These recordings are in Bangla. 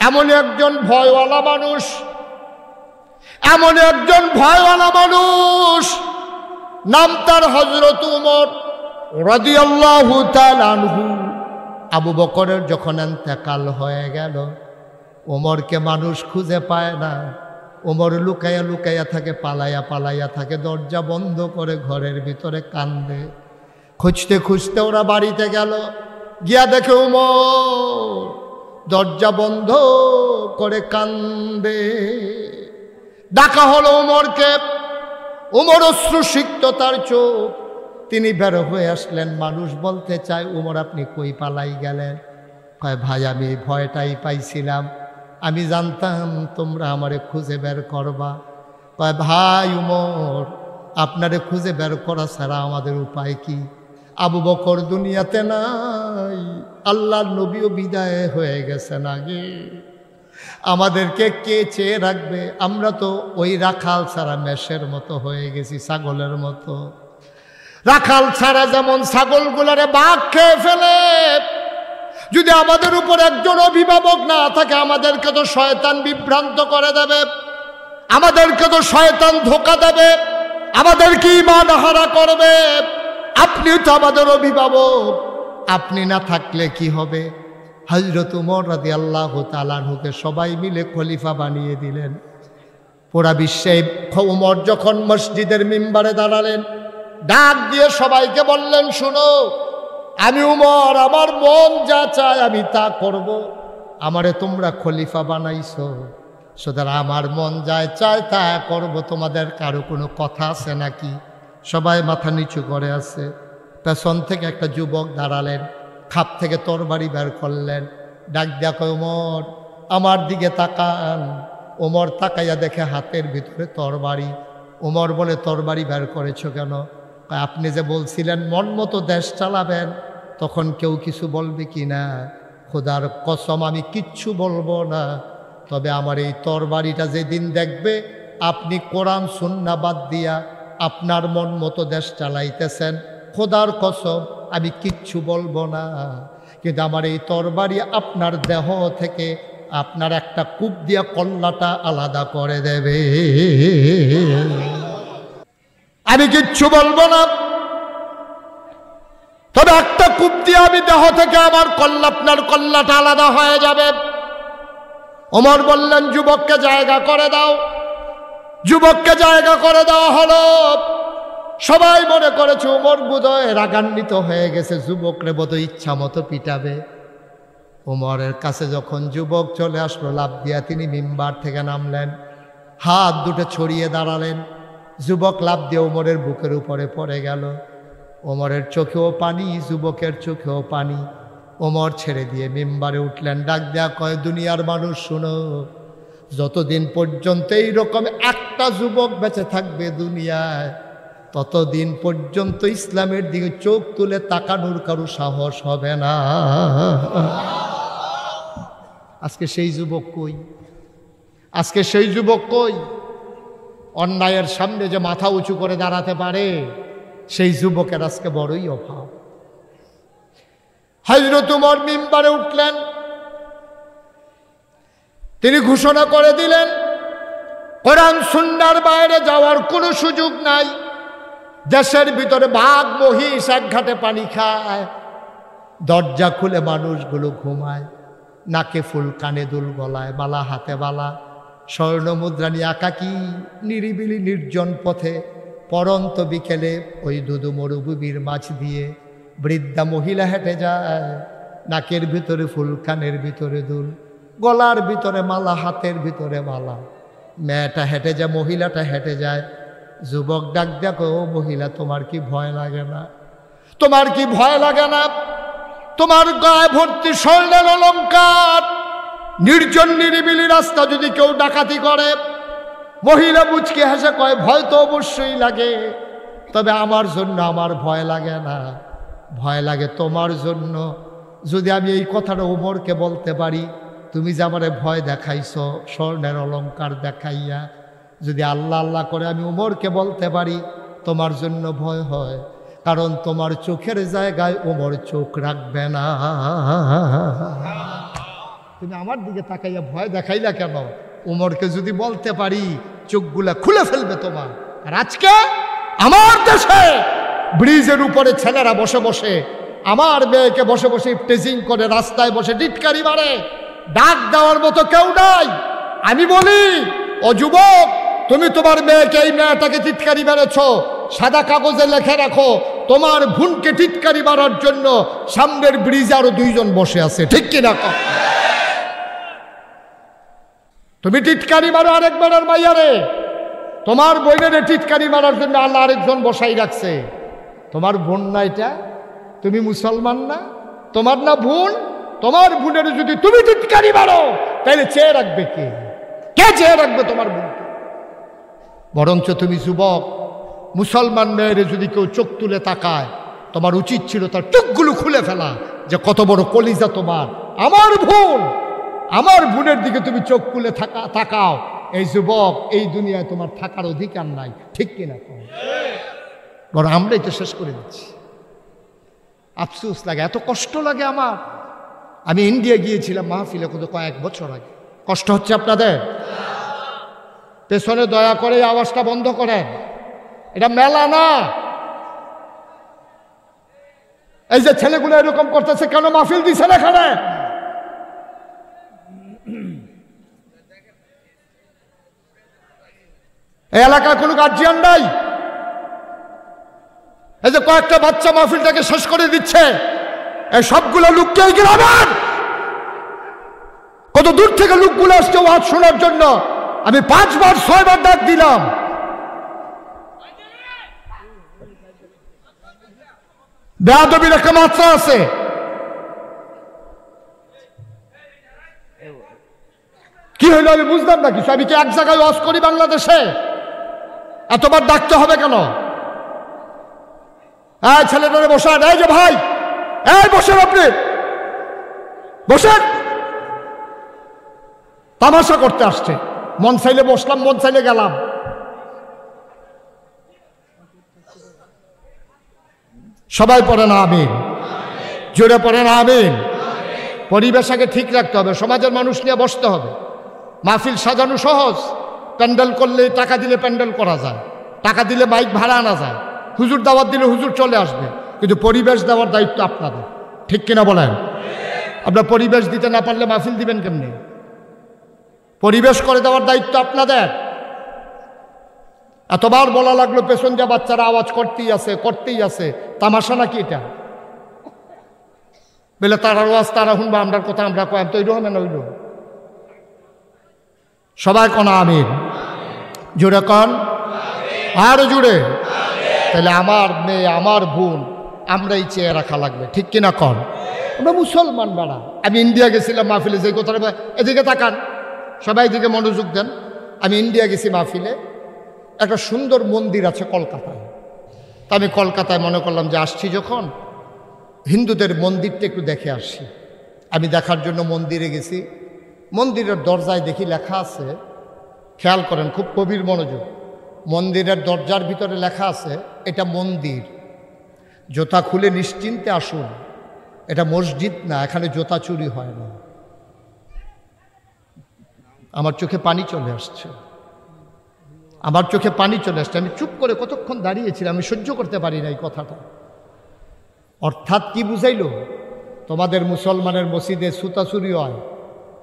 এমন একজন ভয়ওয়ালা মানুষ, এমন একজন ভয়ওয়ালা মানুষ, নাম তার হযরত উমর রাদিয়াল্লাহু তাআলা আনহু। আবু বকরের যখন ইন্তেকাল হয়ে গেল, ওমরকে মানুষ খুঁজে পায় না। ওমর লুকাইয়া লুকাইয়া থাকে, পালাইয়া পালাইয়া থাকে, দরজা বন্ধ করে ঘরের ভিতরে কান্দে। খুঁজতে খুঁজতে ওরা বাড়িতে গেল, গিয়া দেখে ওমর দরজা বন্ধ করে কান্দে। ডাকা হলো ওমরকে, ওমর অশ্রুসিক্ত তার চোখ। তিনি বের হয়ে আসলেন। মানুষ বলতে চায়, ওমর আপনি কই পালাই গেলেন? কয় ভাই আমি ভয়টাই পাইছিলাম, আমি জানতাম তোমরা আমারে খুঁজে বের করবা। কয় ভাই ওমর আপনারে খুঁজে বের করা ছাড়া আমাদের উপায় কি? আবু বকর দুনিয়াতে নাই, আল্লাহর নবীও বিদায় হয়ে গেছেন আগে, আমাদেরকে কে চেয়ে রাখবে? আমরা তো ওই রাখাল ছাড়া মেষের মতো হয়ে গেছি, ছাগলের মতো। রাখাল ছাড়া যেমন ছাগলগুলারে বাঘ খেয়ে ফেলে, যদি আমাদের উপর একজন অভিভাবক না থাকে, আমাদেরকে তো শয়তান বিভ্রান্ত করে দেবে, আমাদেরকে তো শয়তান ধোঁকা দেবে, আমাদেরকে ঈমান হারা করবে। আপনি তো আমাদের অভিভাবক, আপনি না থাকলে কি হবে? হযরত উমর রাদিয়াল্লাহু তাআলা আনহুকে সবাই মিলে খলিফা বানিয়ে দিলেন। পুরা বিশ্বে উমর যখন মসজিদের মিম্বারে দাঁড়ালেন, ডাক দিয়ে সবাইকে বললেন, শুনো, আমি উমর, আমার মন যা চায় আমি তা করব। আমারে তোমরা খলিফা বানাইছো, সুতরাং আমার মন যায় চায় তা করব। তোমাদের কারো কোনো কথা আছে নাকি? সবাই মাথা নিচু করে আছে। পেছন থেকে একটা যুবক দাঁড়ালেন, খাপ থেকে তরবারি বের করলেন, ডাক দিয়া কয়, ওমর আমার দিকে তাকান। ওমর তাকাইয়া দেখে হাতের ভিতরে তরবারি। ওমর বলে, তরবারি বের করেছো কেন? আপনি যে বলছিলেন মন মতো দেশ চালাবেন, তখন কেউ কিছু বলবে কি না? খোদার কসম আমি কিচ্ছু বলবো না, তবে আমার এই তরবারিটা যেদিন দেখবে আপনি কোরআন সুন্নাহ বাদ দিয়া আপনার মন মতো দেশ চালাইতেছেন, খোদার কসম আমি কিচ্ছু বলবো না, কিন্তু আমার এই তরবারি আপনার দেহ থেকে আপনার একটা কূপ দিয়া কল্লাটা আলাদা করে দেবে। আমি কিচ্ছু বলবো না, তবে একটা কূপ দিয়ে আমি দেহ থেকে আমার কল্লা, আপনার কল্লাটা আলাদা হয়ে যাবে। ওমর বললেন, যুবককে জায়গা করে দাও। যুবককে জায়গা করে দেওয়া হলো। সবাই মনে করেছে ওমর বোধহয় রাগান্বিত হয়ে গেছে, যুবকরে বোধহয় ইচ্ছা মতো পিটাবে। ওমরের কাছে যখন যুবক চলে আসলো, লাফ দিয়া তিনি মিম্বার থেকে নামলেন, হাত দুটো ছড়িয়ে দাঁড়ালেন। যুবক লাফ দিয়ে ওমরের বুকের উপরে পড়ে গেল। ওমরের চোখেও পানি, যুবকের চোখেও পানি। ওমর ছেড়ে দিয়ে মিম্বারে উঠলেন, ডাক দেয়া কয়, দুনিয়ার মানুষ শুনো, যতদিন পর্যন্ত এইরকম একটা যুবক বেঁচে থাকবে দুনিয়ায়, ততদিন পর্যন্ত ইসলামের দিকে চোখ তুলে তাকানোর কারো সাহস হবে না। আজকে সেই যুবক কই? আজকে সেই যুবক কই? অন্যায়ের সামনে যে মাথা উঁচু করে দাঁড়াতে পারে, সেই যুবকের আজকে বড়ই অভাব। হযরত উমর মিম্বারে উঠলেন, তিনি ঘোষণা করে দিলেন, কোরআন সুন্নাহর বাইরে যাওয়ার কোনো সুযোগ নাই। দেশের ভিতরে বাঘ মহিষ এক ঘাটে পানি খায়, দরজা খুলে মানুষগুলো ঘুমায়, নাকে ফুল, কানে দুল, গলায় বালা, হাতে বালা, স্বর্ণ মুদ্রা নিয়ে একাকী নিরিবিলি নির্জন পথে পরন্ত বিকেলে ওই দুদু মরুভূমির মাছ দিয়ে বৃদ্ধা মহিলা হেঁটে যায়, নাকের ভিতরে ফুল, কানের ভিতরে দুল, গলার ভিতরে মালা, হাতের ভিতরে মালা। মেয়েটা হেঁটে যায়, মহিলাটা হেঁটে যায়। যুবক ডাক দেখো, ও মহিলা, তোমার কি ভয় লাগে না? তোমার কি ভয় লাগে না? তোমার গায়ে ভর্তি স্বর্ণের অলংকার, নির্জন নিরিবিলি রাস্তা যদি কেউ ডাকাতি করে। মহিলা মুচকি হেসে কয়, ভয় তো অবশ্যই লাগে, তবে আমার জন্য আমার ভয় লাগে না, ভয় লাগে তোমার জন্য। যদি আমি এই কথাটা ওমরকে বলতে পারি, তুমি যে আমারে ভয় দেখাইছ স্বর্ণের অলংকার দেখাইয়া, যদি আল্লাহ আল্লাহ করে আমি ওমরকে বলতে পারি, তোমার জন্য ভয় হয়, কারণ তোমার চোখের জায়গায় ওমর চোখ রাখবে না। তুমি আমার দিকে তাকাইয়া ভয় দেখাইলা কেন? উমরকে যদি বলতে পারি চোখগুলা খুলে ফেলবে তোমার। আর আজকে আমার দেশে ব্রিজের উপরে ছেলেরা বসে বসে আমার মেয়েকে বসে বসে টেজিং করে, রাস্তায় বসে টিটকারি মারে, ডাক দেওয়ার মতো কেউ নাই। আমি বলি, ও যুবক, তুমি তোমার মেয়েকে, এই মেয়েটাকে টিটকারি মেরেছ, সাদা কাগজে লেখে রাখো তোমার বোনকে টিটকারি মারার জন্য সামনের ব্রিজে আরো 2 জন বসে আছে, ঠিক কিনা? তুমি টিটকারি মারো আরেক বেড়ার মাইয়ারে, তোমার বোনের টিটকারি মারার জন্য আল্লাহ আরেকজন বসাই রাখছে। তোমার বোন না এটা? তুমি মুসলমান না? তোমার না বোন? তোমার বোনের যদি তুমি টিটকারি মারো তাহলে চেয়ে রাখবে কে? কে চেয়ে রাখবে তোমার বোনকে? বরঞ্চ তুমি যুবক, মুসলমান মেয়েরে যদি কেউ চোখ তুলে তাকায়, তোমার উচিত ছিল তার চোখগুলো খুলে ফেলা, যে কত বড় কলিজা তোমার। আমার বোন, আমার বোনের দিকে তুমি চোখ খুলে তাকাও। এই যুবক, এই দুনিয়ায় তোমার থাকার অধিকার নাই, ঠিক কিনা? বড় আমরাই তো শেষ করে দিচ্ছি। আফসোস লাগে, এত কষ্ট লাগে আমার। আমি ইন্ডিয়া গিয়েছিলাম মাহফিলে কয়েক বছর আগে। কষ্ট হচ্ছে আপনাদের? পেছনে দয়া করে আওয়াজটা বন্ধ করেন, এটা মেলা না। এই যে ছেলেগুলো এরকম করতেছে কেন? মাহফিল দিছে না এখানে? এই এলাকার কোনো গার্জিয়ান নাই? এই যে কয়েকটা বাচ্চা মাহফিলটাকে শেষ করে দিচ্ছে, এই সবগুলো লোককে গ্রামের কত দূর থেকে লোকগুলো আসছে ওয়াজ শোনার জন্য। আমি 5 বার 6 বার ডাক দিলাম, বেয়াদবির একটা মাত্রা আছে। কি হইল আমি বুঝলাম না কিছু। আমি কি এক জায়গায় ওয়াজ করি বাংলাদেশে? এতবার ডাকতে হবে কেন? এই ছেলেটারে বসান, এই যে ভাই, এই বসেন, আপনি বসেন। তামাশা করতে আসছে, মন চাইলে বসলাম, মন চাইলে গেলাম। সবাই পড়ে না আমিন? জোরে পড়ে না আমিন? পরিবেশ আগে ঠিক রাখতে হবে, সমাজের মানুষ নিয়ে বসতে হবে। মাহফিল সাজানো সহজ, প্যান্ডেল করলে টাকা দিলে প্যান্ডেল করা যায়, টাকা দিলে বাইক ভাড়া আনা যায়, হুজুর দাওয়াত দিলে হুজুর চলে আসবে। কিন্তু পরিবেশ দেওয়ার দায়িত্ব আপনাদের, ঠিক কিনা বলেন? আপনার পরিবেশ দিতে না পারলে মাহফিল দিবেন কেমনি? পরিবেশ করে দেওয়ার দায়িত্ব আপনাদের। এতবার বলা লাগলো, পেছন যা বাচ্চারা আওয়াজ করতেই আছে, করতেই আছে। তামাশা নাকি এটা? বলে তারার আওয়াজ তারা শুনবো, আমরার কথা আমরা কয়াম, তো এইরকম না হইল। সবাই কোন আমিন? জোরে কন, আরো জোরে। তাহলে আমার মেয়ে, আমার বোন, আমরাই চেয়ে রাখা লাগবে, ঠিক কিনা কন? আমরা মুসলমান বাড়া। আমি ইন্ডিয়া গেছিলাম মাহফিলে, যে কথাটা, এদিকে তাকান, সবাই এদিকে মনোযোগ দেন। আমি ইন্ডিয়া গেছি মাহফিলে, একটা সুন্দর মন্দির আছে কলকাতায়। তা আমি কলকাতায় মনে করলাম যে আসছি যখন, হিন্দুদের মন্দিরটা একটু দেখে আসি। আমি দেখার জন্য মন্দিরে গেছি। মন্দিরের দরজায় দেখি লেখা আছে, খেয়াল করেন, খুব গভীর মনোযোগ। মন্দিরের দরজার ভিতরে লেখা আছে, এটা মন্দির, জুতা খুলে নিশ্চিন্তে আসুন। এটা মসজিদ না, এখানে জুতা চুরি হয় না। আমার চোখে পানি চলে আসছে, আমার চোখে পানি চলে আসছে। আমি চুপ করে কতক্ষণ দাঁড়িয়েছিলাম, আমি সহ্য করতে পারি না এই কথাটা। অর্থাৎ কি বুঝাইল? তোমাদের মুসলমানের মসজিদে জুতা চুরি হয়,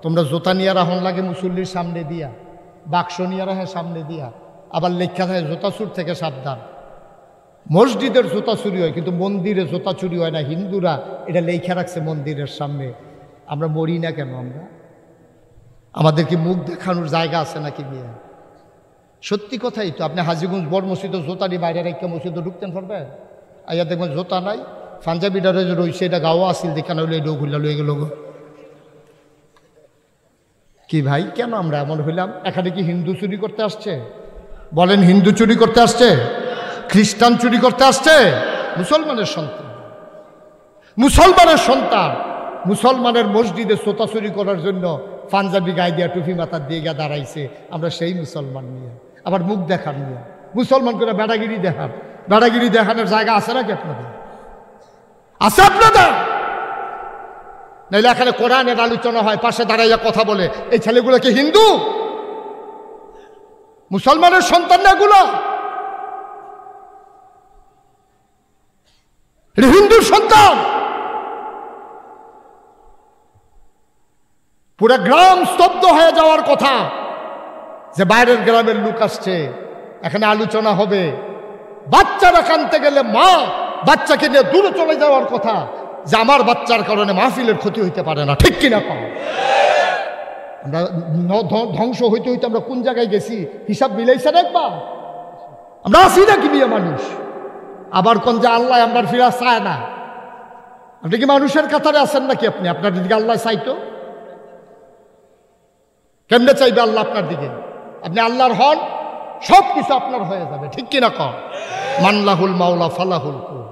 তোমরা জুতা নিয়ে রাহন লাগে মুসল্লির সামনে দিয়া, বাক্স নিয়ে রাখে সামনে দিয়া, আবার লেখা থাকে জুতা চুর থেকে সাবধান। মসজিদের জুতা চুরি হয়, কিন্তু মন্দিরে জুতা চুরি হয় না। হিন্দুরা এটা লেখা রাখছে মন্দিরের সামনে। আমরা মরি না কেন? আমরা, আমাদের কি মুখ দেখানোর জায়গা আছে নাকি? নিয়ে সত্যি কথাই তো। আপনি হাজিগঞ্জ বড় মসজিদে জোতা নিয়ে বাইরে রেখে মসজিদে ঢুকতেন পারবেন? আইয়া দেখবেন জোতা নাই, পাঞ্জাবিটারে রয়েছে, এটা গাও আসিল দেখানো হইলে এটাও ঘুরলা লয়ে গেল। কি ভাই, কেন আমরা এমন হইলাম? এখানে কি হিন্দু চুরি করতে আসছে? বলেন, হিন্দু চুরি করতে আসছে? খ্রিস্টান চুরি করতে আসছে? মুসলমানের সন্তান, মুসলমানের সন্তান মুসলমানের মসজিদে জুতা চুরি করার জন্য পাঞ্জাবি গায়ে দিয়া, টুপি মাথার দিয়ে গিয়ে দাঁড়াইছে। আমরা সেই মুসলমান নিয়ে আবার মুখ দেখান নিয়ে মুসলমান করে বেড়াগিরি দেখান। বেড়াগিরি দেখানোর জায়গা আছে নাকি আপনাদের? আছে আপনাদের? নাইলে এখানে কোরআনের আলোচনা হয়, পাশে দাঁড়াইয়া কথা বলে, এই ছেলেগুলো কি হিন্দু? মুসলমানের সন্তান না এগুলো? হিন্দুর সন্তান। পুরো গ্রাম স্তব্ধ হয়ে যাওয়ার কথা, যে বাইরের গ্রামের লোক আসছে, এখানে আলোচনা হবে। বাচ্চারা কানতে গেলে মা বাচ্চাকে নিয়ে দূরে চলে যাওয়ার কথা, যে আমার বাচ্চার কারণে মাহফিলের ক্ষতি হইতে পারে না। ঠিক কিনা কম? আমরা ধ্বংস হইতে হইতে আমরা কোন জায়গায় গেছি হিসাব মিলাইছেন একবার? আমরা আসি না কি বিয়ে মানুষ? আবার কোন যে আল্লাহ আমরা ফিরা চায় না। আপনি কি মানুষের কাতারে আছেন নাকি? আপনি আপনার দিকে আল্লাহ চাইতো? কেমনে চাইবে আল্লাহ আপনার দিকে? আপনি আল্লাহর হন, সব কিছু আপনার হয়ে যাবে। ঠিক কিনা কম? মানলাহুল মাওলা ফালাহুল কুল,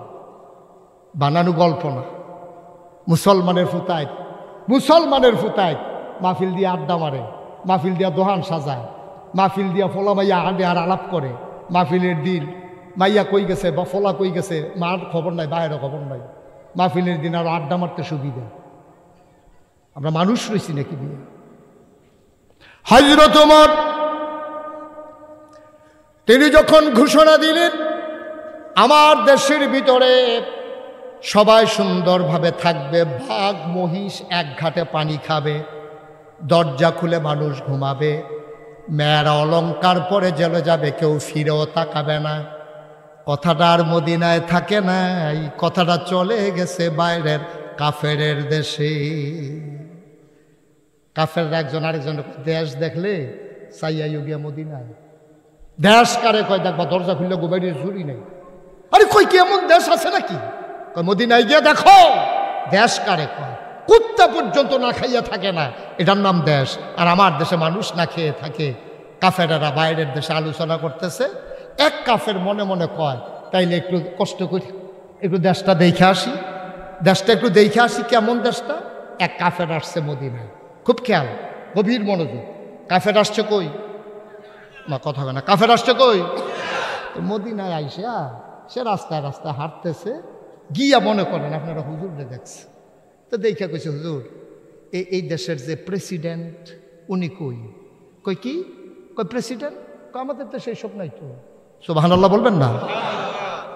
বানানো গল্প না। মুসলমানের ফুতায় মাহফিল দিয়ে আড্ডা মারে, মাহফিল দিয়া দোহান সাজায়, মাহফিল দিয়া ফলা মাইয়া আডে আর আলাপ করে। মাহফিলের দিন মাইয়া কই গেছে বা ফলা কই গেছে মার খবর নাই, বাইরের খবর নাই। মাহফিলের দিন আরো আড্ডা মারতে সুবিধা। আমরা মানুষ রয়েছি নাকি বিয়ে? হযরত ওমর তিনি যখন ঘোষণা দিলেন আমার দেশের ভিতরে সবাই সুন্দরভাবে থাকবে, বাঘ মহিষ এক ঘাটে পানি খাবে, দরজা খুলে মানুষ ঘুমাবে, মেয়েরা অলংকার পরে জেলে যাবে, কেউ ফিরেও তাকাবে না। কথাটা আর মদিনায় থাকে না, এই কথাটা চলে গেছে বাইরের কাফেরের দেশে। কাফের একজন আরেকজন দেশ দেখলে চাইয়া গিয়া মদিনায়। দেশ কারে কয়? দেখবা দরজা খুললে গোবাইরের ঝুড়ি নেই। আরে কই কি এমন দেশ আছে নাকি? মদিনায় গিয়ে দেখো। দেশ কারে কয়? কুত্তা পর্যন্ত না খাইয়া থাকে না, এটার নাম দেশ। আর আমার দেশে মানুষ না খেয়ে থাকে। কাফেরেরা বাইরের দেশে আলোচনা করতেছে, এক কাফের মনে মনে কয় তাইলে একটু কষ্ট করি, একটু দেশটা দেখে আসি, দেশটা একটু দেখে আসি কেমন দেশটা। এক কাফের আসছে মদিনায়, খুব খেয়াল, গভীর মনোযোগ। কাফের আসছে কই? না কথা হয় না। কাফের আসছে কই? মদিনায় আইসা সে রাস্তায় রাস্তায় হাঁটতেছে, গিয়া মনে করেন আপনারা হুজুরে দেখছে, তো দেখা কইছে হুজুর এই দেশের যে প্রেসিডেন্ট উনি কই? কই কি কই প্রেসিডেন্ট? আমাদের তো সেই সব নাই তো। সুবহানাল্লাহ বলবেন না?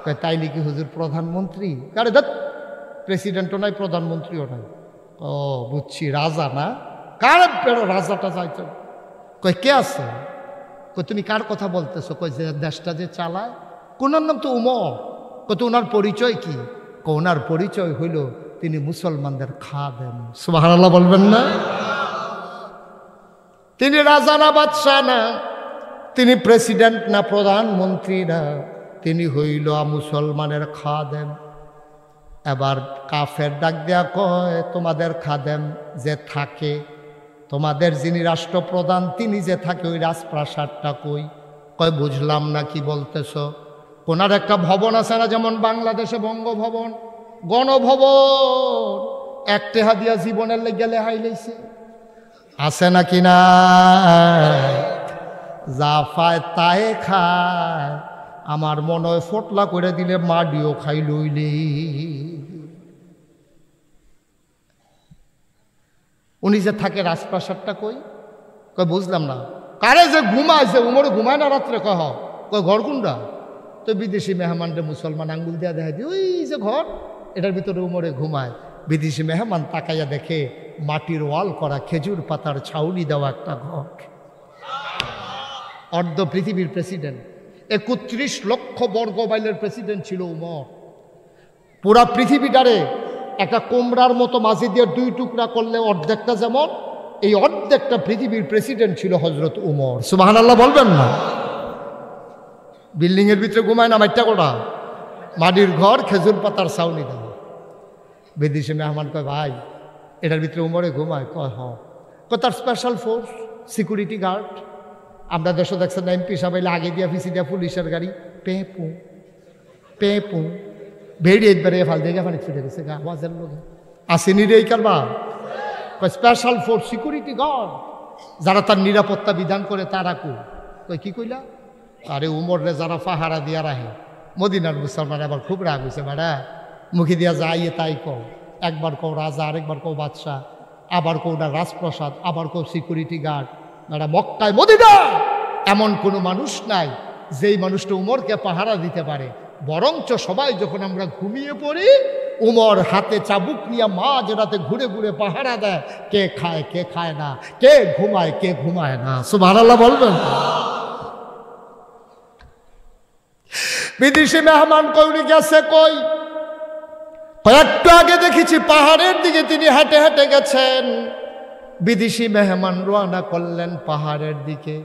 কয় তাইলে কি হুজুর প্রধানমন্ত্রী? আরে দেখ, প্রেসিডেন্টও নাই প্রধানমন্ত্রীও নাই। ও বুঝছি, রাজা না? কার রাজাটা যাইতো? কই কে আছে? কই তুমি কার কথা বলতেছো? কই যে দেশটা যে চালায়, কোনার নাম তো উমর। কত ওনার পরিচয় কি? ওনার পরিচয় হইল তিনি মুসলমানদের খাদেম। সুবহানাল্লাহ বলবেন না? তিনি রাজা না, বাদশাহ না, তিনি প্রেসিডেন্ট না, প্রধানমন্ত্রী না, তিনি হইল মুসলমানের খাদেম। এবার কাফের ডাক দেয়া কয় তোমাদের খাদেম যে থাকে, তোমাদের যিনি রাষ্ট্রপ্রধান তিনি যে থাকে ওই রাজপ্রাসাদটা কই? কয় বুঝলাম না কি বলতেছ? ওনার একটা ভবন আছে না, যেমন বাংলাদেশে বঙ্গভবন, গণভবন, এক টেহা দিয়া জীবনের লেগে লেহাই লইছে, আছে নাকি না? যা পায় তাই খায়, আমার মনে হয় ফোটলা করে দিলে মাডিও খাই লইলি। উনি যে থাকে রাজপ্রাসাদটা কই? কই বুঝলাম না। কারে যে ঘুমাইছে উমরে ঘুমায় না রাত্রে? কহ কই ঘর কোনটা? তো বিদেশি মেহমানরে মুসলমান আঙ্গুল দিয়া দেখা দিই, ওই যে ঘর, এটার ভিতরে উমরে ঘুমায়। বিদেশি মেহমান তাকাইয়া দেখে মাটির ওয়াল করা, খেজুর পাতার ছাউনি দেওয়া একটা ঘর। অর্ধ পৃথিবীর প্রেসিডেন্ট, 31 লক্ষ বর্গ মাইলের প্রেসিডেন্ট ছিল উমর। পুরা পৃথিবীটারে একটা কোমরার মতো মাঝে দিয়ে 2 টুকরা করলে অর্ধেকটা যেমন, এই অর্ধেকটা পৃথিবীর প্রেসিডেন্ট ছিল হযরত উমর। সুবহানাল্লাহ বলবেন না? বিল্ডিং এর ভিতরে ঘুমায় না, মাইটা কোটা মাটির ঘর, খেজুর পাতার ছাউনি দেওয়া। বিদেশি মেহমান কয় ভাই এটার ভিতরে উমরে ঘুমায়? কয় হ। কয় তার স্পেশাল ফোর্স, সিকিউরিটি গার্ড। আমরা দেশে দেখছেন না, এমপি সাহেব আগে দিয়া পিছিয়ে দিয়া পুলিশের গাড়ি পেপু পেপু ভেড়ি একবারে ফাল দিয়ে পানি ছুটে গেছে আওয়াজের লোক আসেনি রে। এই কারবা কয় স্পেশাল ফোর্স, সিকিউরিটি গার্ড, যারা তার নিরাপত্তা বিধান করে তারা কই? কই কি কইলা? আরে উমরে যারা পাহারা দিয়া রাখে। মদিনার মুসলমান আবার খুব রাগ হয়েছে, বেড়া মুখে দিয়া যাইয়ে তাই কও, একবার কেউ রাজা, আরেকবার কেউ বাদশাহ, আবার কেউ না রাজপ্রাসাদ, আবার কেউ সিকিউরিটি গার্ড। না মক্কায় মদিনা এমন কোনো মানুষ নাই যেই মানুষটা উমরকে পাহারা দিতে পারে। বরঞ্চ সবাই যখন আমরা ঘুমিয়ে পড়ি, উমর হাতে চাবুক নিয়ে মাঝ রাতে ঘুরে ঘুরে পাহারা দেয়, কে খায় কে খায় না, কে ঘুমায় না। সুবহানাল্লাহ বলবেন। বিদেশি মেহমান কৌরি গেছে কই? কয়েকটু আগে দেখেছি পাহাড়ের দিকে তিনি হেঁটে হেঁটে গেছেন। বিদেশি মেহমান রওনা করলেন পাহাড়ের দিকে।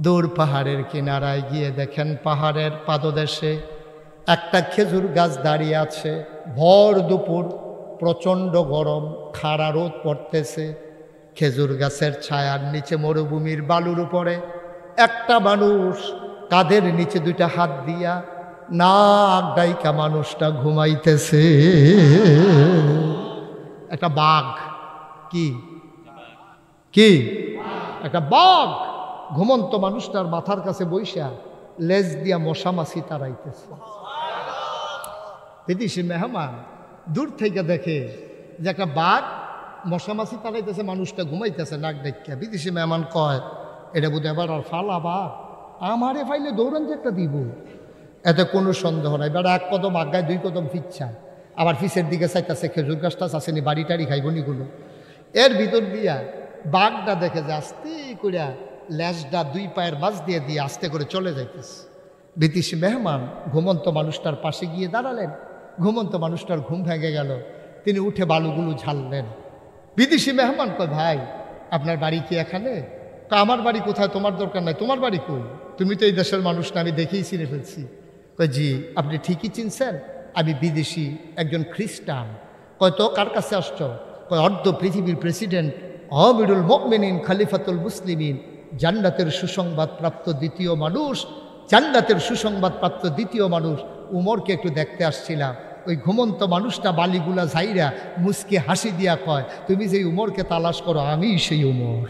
দূর পাহাড়ের কিনারায় গিয়ে দেখেন পাহাড়ের পাদদেশে একটা খেজুর গাছ দাঁড়িয়ে আছে। ভর দুপুর, প্রচণ্ড গরম, খাড়া রোদ পড়তেছে। খেজুর গাছের ছায়ার নিচে মরুভূমির বালুর উপরে একটা মানুষ কাঁধের নিচে দুইটা হাত দিয়া নাক ডাইকা মানুষটা ঘুমাইতেছে। একটা বাঘ, কি কি একটা বাঘ ঘুমন্ত মানুষটার মাথার কাছে বইসা লেজ দিয়া মশা মাছি তাড়াইতেছে। বিদেশি মেহমান দূর থেকে দেখে যে একটা বাঘ মশা মাছি তাড়াইতেছে, মানুষটা ঘুমাইতেছে নাক ডাইকা। বিদেশি মেহমান কয়, এটা বোধ এবার আর ফালা বাঘ, আমারে ফাইলে দৌড়ান যে একটা দিব। এতে কোনো সন্দেহ নাই। বেড়া এক কদম আগায় দুই কদম ফিচ্ছা, আবার ফিসের দিকে চাইতেছে খেজুর গাছটা আসেনি, বাড়ি টাড়ি খাইবনিগুলো। এর ভিতর দিয়া বাঘটা দেখে যে আস্তে করে ল্যাজটা দুই পায়ের মাছ দিয়ে দিয়ে আস্তে করে চলে যাইতেছে। বিদেশি মেহমান ঘুমন্ত মানুষটার পাশে গিয়ে দাঁড়ালেন। ঘুমন্ত মানুষটার ঘুম ভেঙে গেল, তিনি উঠে বালুগুলো ঝাড়লেন। বিদেশি মেহমান কয়, ভাই আপনার বাড়ি কি এখানে? আমার বাড়ি কোথায়? তোমার দরকার নাই, তোমার বাড়ি কই? তুমি তো এই দেশের মানুষ না, আমি দেখেই চিনে ফেলছি। কয়, জি আপনি ঠিকই চিনছেন, আমি বিদেশি, একজন খ্রিস্টান। কয়, তো কার কাছে আসছ? কয়, অর্ধ পৃথিবীর প্রেসিডেন্ট আমিরুল মুমিনিন খলিফাতুল মুসলিমিন, জান্নাতের সুসংবাদ প্রাপ্ত দ্বিতীয় মানুষ, জান্নাতের সুসংবাদ প্রাপ্ত দ্বিতীয় মানুষ উমরকে একটু দেখতে আসছিলাম। ওই ঘুমন্ত মানুষটা বালিগুলা ঝাইরা মুচকি হাসি দিয়া কয়, তুমি যে উমরকে তালাশ করো, আমি সেই উমর,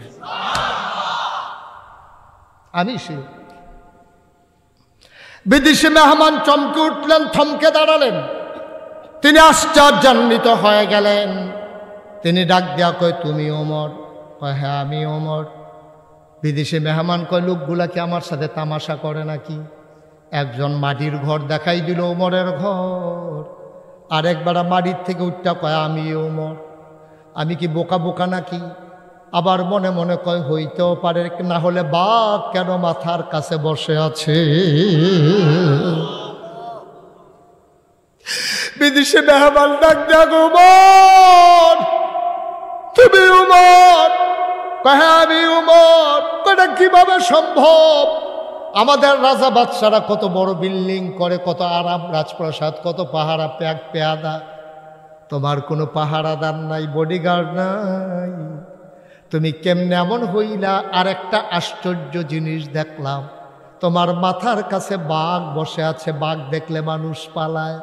আমি সেই। বিদেশি মেহমান চমকে উঠলেন, থমকে দাঁড়ালেন। তিনি আশ্চর্যান্বিত হয়ে গেলেন। তিনি ডাক দিয়া কয়, তুমি ওমর? কয়, হ্যাঁ আমি ওমর। বিদেশি মেহমান কয়, লোকগুলা কি আমার সাথে তামাশা করে নাকি? একজন মাটির ঘর দেখাই দিল, ওমরের ঘর। আরেকবার মাটির থেকে উঠটা কয়, আমি ওমর। আমি কি বোকা বোকা নাকি? আবার মনে মনে কয়, হইতেও পারে, না হলে বাঘ কেন মাথার কাছে বসে আছে? বিদেশি মেহমান ডাক দেয়া, উমর তুমি উমর? হ্যাঁ আমি উমর। এটা কিভাবে সম্ভব? আমাদের রাজা বাদশারা কত বড় বিল্ডিং করে, কত আরাম রাজপ্রাসাদ, কত পাহারা পেয়াদা, তোমার কোনো পাহারাদার নাই, বডিগার্ড নাই, তুমি কেমনে এমন হইলা? আর একটা আশ্চর্য জিনিস দেখলাম, তোমার মাথার কাছে বাঘ বসে আছে, বাঘ দেখলে মানুষ পালায়।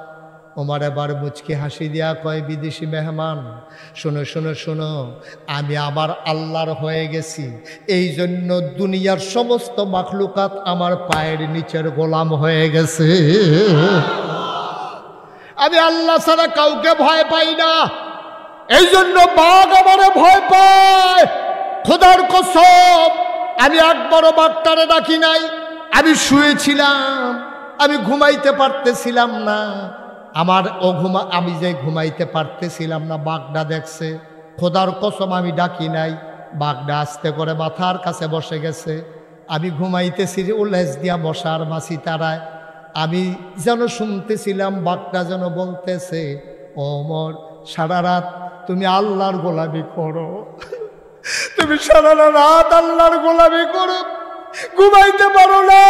ওমর এবার মুচকি হাসি দিয়া কয়, বিদেশি মেহমান শোনো শোনো শোনো, আমি আমার আল্লাহর হয়ে গেছি, এই জন্য দুনিয়ার সমস্ত মাখলুকাত আমার পায়ের নিচের গোলাম হয়ে গেছে। আমি আল্লাহ ছাড়া কাউকে ভয় পাই না, এই জন্য বাঘ আমারে ভয় পায়। খোদার কসম, আমি একবারও বাঘটারে ডাকি নাই। আমি শুয়েছিলাম, আমি ঘুমাইতে পারতেছিলাম না, আমি যে ঘুমাইতে পারতেছিলাম না, বাঘটা দেখছে। খোদার কসম আমি ডাকি নাই, বাঘটা আস্তে করে মাথার কাছে বসে গেছে। আমি ঘুমাইতেছি, ও লেজ দিয়া মশার মাছি তারায়। আমি যেন শুনতেছিলাম বাঘটা যেন বলতেছে, ওমর সারা রাত তুমি আল্লাহর গোলামি করো, তুমি সারা রাত আল্লাহর গোলামি করো, ঘুমাইতে পারো না,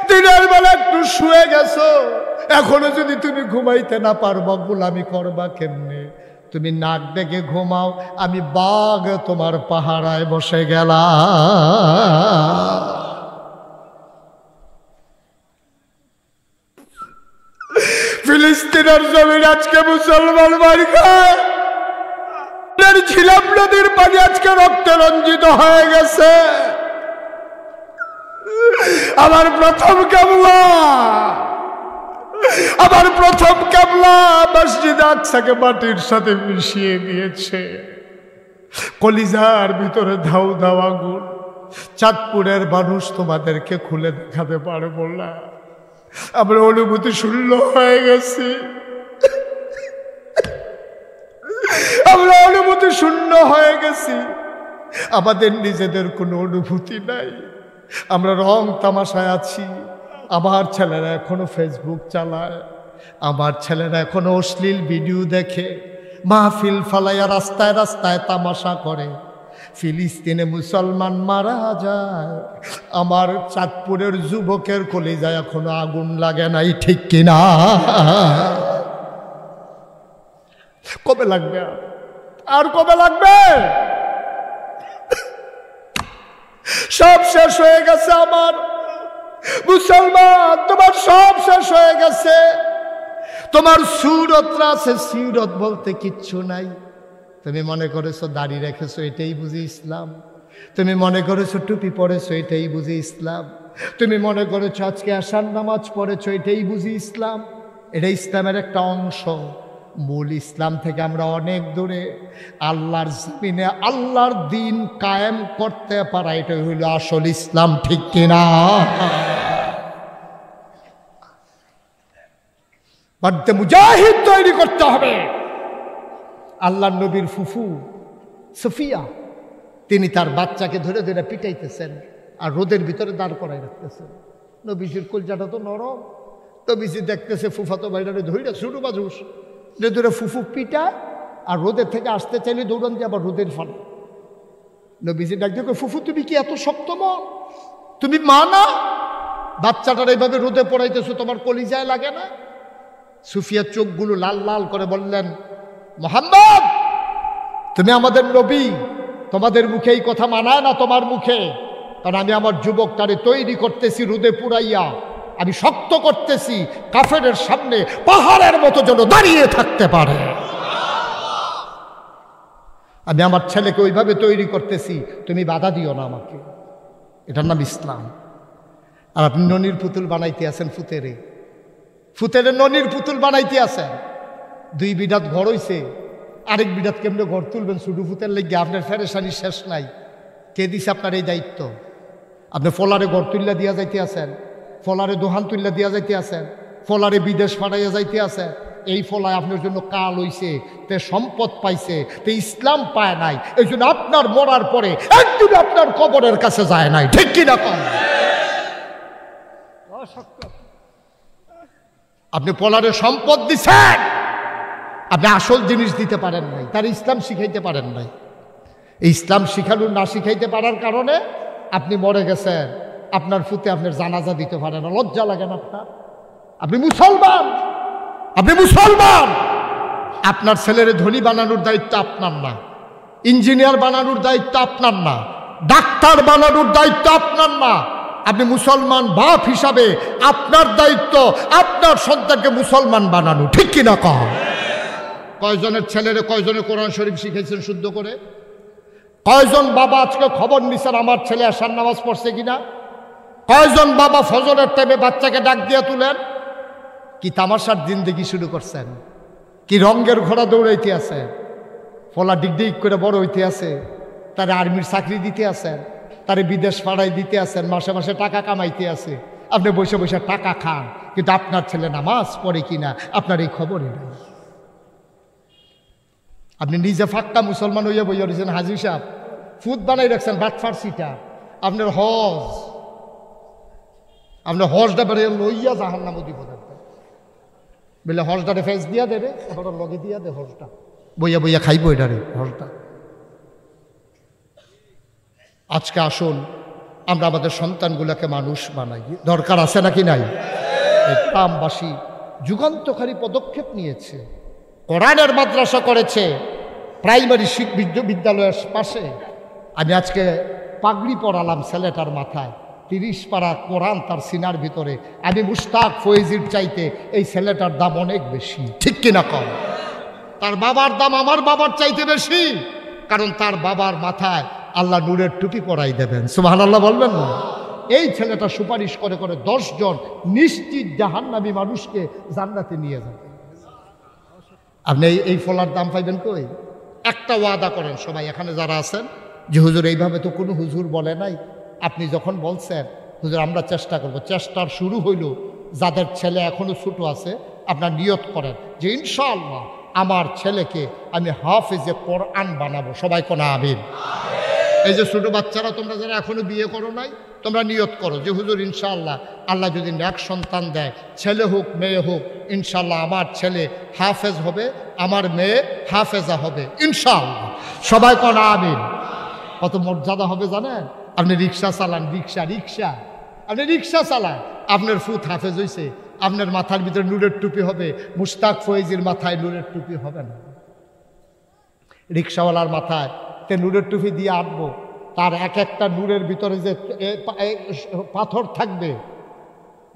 দিনের বেলা একটু শুয়ে গেছো, এখনো যদি তুমি ঘুমাইতে না পারবা, গোলামি করবা কেমনে? তুমি নাক ডেকে ঘুমাও, আমি বাঘ তোমার পাহারায় বসে গেলাম। ফিলিস্তিনের জমিন আজকে মুসলমান মার খায়, ঝিলাম নদীর পানি আজকে রক্তে রঞ্জিত হয়ে গেছে। আমার প্রথম কামনা আমার প্রথম কিবলা মসজিদ আকসাকে মাটির সাথে মিশিয়ে দিয়েছে। কলিজার ভিতরে ধাউ ধাউ আগুন। চাঁদপুরের মানুষ তোমাদেরকে খুলে দেখাতে পারবো না। আমরা অনুভূতি শূন্য হয়ে গেছি, আমরা অনুভূতি শূন্য হয়ে গেছি। আমাদের নিজেদের কোনো অনুভূতি নাই, আমরা রং তামাশায় আছি। আমার ছেলেরা এখনো ফেসবুক চালায়, আমার ছেলেরা এখনো অশ্লীল ভিডিও দেখে, মাহফিল ফালাইয়া রাস্তায় রাস্তায় তামাশা করে। ফিলিস্তিনে মুসলমান মারা যায়, আমার চাঁদপুরের যুবকের কলিজায় এখনো আগুন লাগে নাই, ঠিক কিনা? কবে লাগবে? আর কবে লাগবে? সব শেষ হয়ে গেছে আমার মুসলমান, তোমার সব শেষ হয়ে গেছে। তোমার সুরতরা আছে, সিরত বলতে কিচ্ছু নাই। তুমি মনে করেছো দাড়ি রেখেছো এটাই বুঝি ইসলাম, তুমি মনে করেছো টুপি পরেছো এটাই বুঝি ইসলাম, তুমি মনে করেছো আজকে আশার নামাজ পড়েছো এটাই বুঝি ইসলাম। এটা ইসলামের একটা অংশ, মূল ইসলাম থেকে আমরা অনেক দূরে। আল্লাহর জমিনে আল্লাহর দিন কায়েম করতে পারা, এটাই হইল আসল ইসলাম, ঠিক কিনা? বাড়িতে মুজাহিদ তৈরি করতে হবে। আল্লাহর নবীর ফুফু সফিয়া, তিনি তার বাচ্চাকে ধরে ধরে পিটাইতেছেন আর রোদের ভিতরে দাঁড় করাই রাখতেছেন। নবীজির কলজাটা তো নরম, নবীজি দেখতেছে ফুফাতো ভাইটারে ধরে শুরু বাজুস ধরে ফুফু পিটায় আর রোদের থেকে আসতে চাইলে দৌড়ান দিয়ে আবার রোদের ফল। নবীজি ডাক দেখো, ফুফু তুমি কি এত শক্ত মন? তুমি মা না? বাচ্চাটার এইভাবে রোদে পড়াইতেছো, তোমার কলিজায় লাগে না? সুফিয়ার চোখগুলো লাল লাল করে বললেন, মুহাম্মদ তুমি আমাদের নবী, তোমাদের মুখে এই কথা মানায় না তোমার মুখে। কারণ আমি আমার যুবকটারে তৈরি করতেছি রোদে পুরাইয়া, আমি শক্ত করতেছি কাফেরের সামনে পাহাড়ের মতো যেন দাঁড়িয়ে থাকতে পারে। আমি আমার ছেলেকে ওইভাবে তৈরি করতেছি, তুমি বাধা দিও না আমাকে। এটার নাম ইসলাম। আর আপনি ননির পুতুল বানাইতে আছেন, ফুতেরে ননির পুতুল বানাইতে আছেন। 2 বিডাত ঘর হইছে, আরেক বিডাত কেমনে ঘর তুলবেন শুধু ফুতের লেগে? আপনার ফেরেশানি শেষ নাই। কে দিছে আপনার এই দায়িত্ব? আপনি ফলারে ঘর তুল্লা দিয়া যাইতে আছেন, ফলারে দোহান তুল্লা দিয়া যাইতে আছেন, ফলারে বিদেশ পাঠাইয়া যাইতে আছেন। এই ফলায় আপনার জন্য কাল হইছে, তে সম্পদ পাইছে, তে ইসলাম পায় নাই। এই জন্য আপনার মরার পরে একদিন আপনার কবরের কাছে যায় নাই, ঠিক কিনা কম? আপনি ফলারে সম্পদ দিচ্ছেন, আপনি আসল জিনিস দিতে পারেন নাই, তার ইসলাম শিখাইতে পারেন নাই। এই ইসলাম শিখানো না শিখাইতে পারার কারণে আপনি মরে গেছেন, আপনার ফুতে আপনার জানাজা দিতে পারেন না। লজ্জা লাগে না আপনার? আপনি মুসলমান, আপনি মুসলমান। আপনার ছেলের ধনী বানানোর দায়িত্ব আপনার না, ইঞ্জিনিয়ার বানানোর দায়িত্ব আপনার না, ডাক্তার বানানোর দায়িত্ব আপনার না। আপনি মুসলমান বাপ হিসাবে আপনার দায়িত্ব আপনার সন্তানকে মুসলমান বানানো, ঠিক কিনা কম? কয়জনের ছেলেরে কয়জনে কোরআন শরীফ শিখেছেন শুদ্ধ করে? কয়জন বাবা আজকে খবর নিছেন আমার ছেলে আশার নামাজ পড়ছে কিনা? কয়জন বাবা ফজরের টাইমে বাচ্চাকে ডাক দিয়ে তুলেন? কি তামাশার জিন্দেগি শুরু করছেন? কি রঙের ঘোড়া দৌড়াইতে আছে? ফলা ডিগডিগ করে বড় হইতে আছে, তারে আর্মির চাকরি দিতে আছেন, তারে বিদেশ পাড়ায় দিতে আছেন, মাসে মাসে টাকা কামাইতে আছে। আপনি বসে বসে টাকা খান, কিন্তু আপনার ছেলে নামাজ পড়ে কিনা আপনার এই খবরই নেই। আপনি নিজে ফাক্কা মুসলমান হইয়া বইয়া রয়েছেন, হাজি সাহেব ফুট বানাই রাখছেন বাটফার সিটা। আপনার হজটা বেড়ে লইয়া জাহান নাম দিব বলে হজটারে ফেস দিয়া দেবে, ওটা লগে দিয়া দে হজটা, বইয়া বইয়া খাইব এটারে হজটা। আজকে আসুন আমরা আমাদের সন্তানগুলোকে মানুষ বানাই, দরকার আছে নাকি নাই? এই গ্রামবাসী যুগান্তকারী পদক্ষেপ নিয়েছে, কোরআনের মাদ্রাসা করেছে প্রাইমারি বিদ্যালয়ের পাশে। আমি আজকে পাগড়ি পরালাম ছেলেটার মাথায়, 30 পারা কোরআন তার সিনার ভিতরে। আমি মুশতাক ফয়েজির চাইতে এই ছেলেটার দাম অনেক বেশি, ঠিক কিনা কম? তার বাবার দাম আমার বাবার চাইতে বেশি, কারণ তার বাবার মাথায় আল্লাহ নূরের টুপি পরাই দেবেন। সুবহানাল্লাহ বলবেন না? এই ছেলেটা সুপারিশ করে করে 10 জন নিশ্চিত জাহান্নামী মানুষকে জান্নাতে নিয়ে যাবে। আপনি এই ফলার দাম পাইবেন কই? একটা ওয়াদা করেন সবাই এখানে যারা আছেন যে হুজুর এইভাবে তো কোনো হুজুর বলে নাই, আপনি যখন বলছেন হুজুর আমরা চেষ্টা করব, চেষ্টার শুরু হইল যাদের ছেলে এখনো ছোট আছে আপনার নিয়ত করেন যে ইনশাআল্লাহ আমার ছেলেকে আমি হাফেজে কোরআন বানাবো। সবাই কোন আমিন। এই যে ছোট বাচ্চারা তোমরা যারা এখনো বিয়ে করো নাই, তোমরা নিয়ত করো যে হুজুর ইনশাআল্লাহ আল্লাহ যদি নেক সন্তান দেয়, ছেলে হোক মেয়ে হোক, ইনশাআল্লাহ আমার ছেলে হাফেজ হবে, আমার মেয়ে হাফেজা হবে ইনশাআল্লাহ। সবাই কোন আমিন। কত মর্যাদা হবে জানেন? আপনি রিক্সা চালান, রিক্সা আপনি রিক্সা চালান, আপনার ফুত হাফেজ হয়েছে, আপনার মাথার ভিতরে নূরের টুপি হবে, মুস্তাক ফয়েজির মাথায় নূরের টুপি হবে না। রিক্সাওয়ালার মাথায় তে নূরের টুপি দিয়ে আঁটবো, তার এক একটা নূরের ভিতরে যে পাথর থাকবে,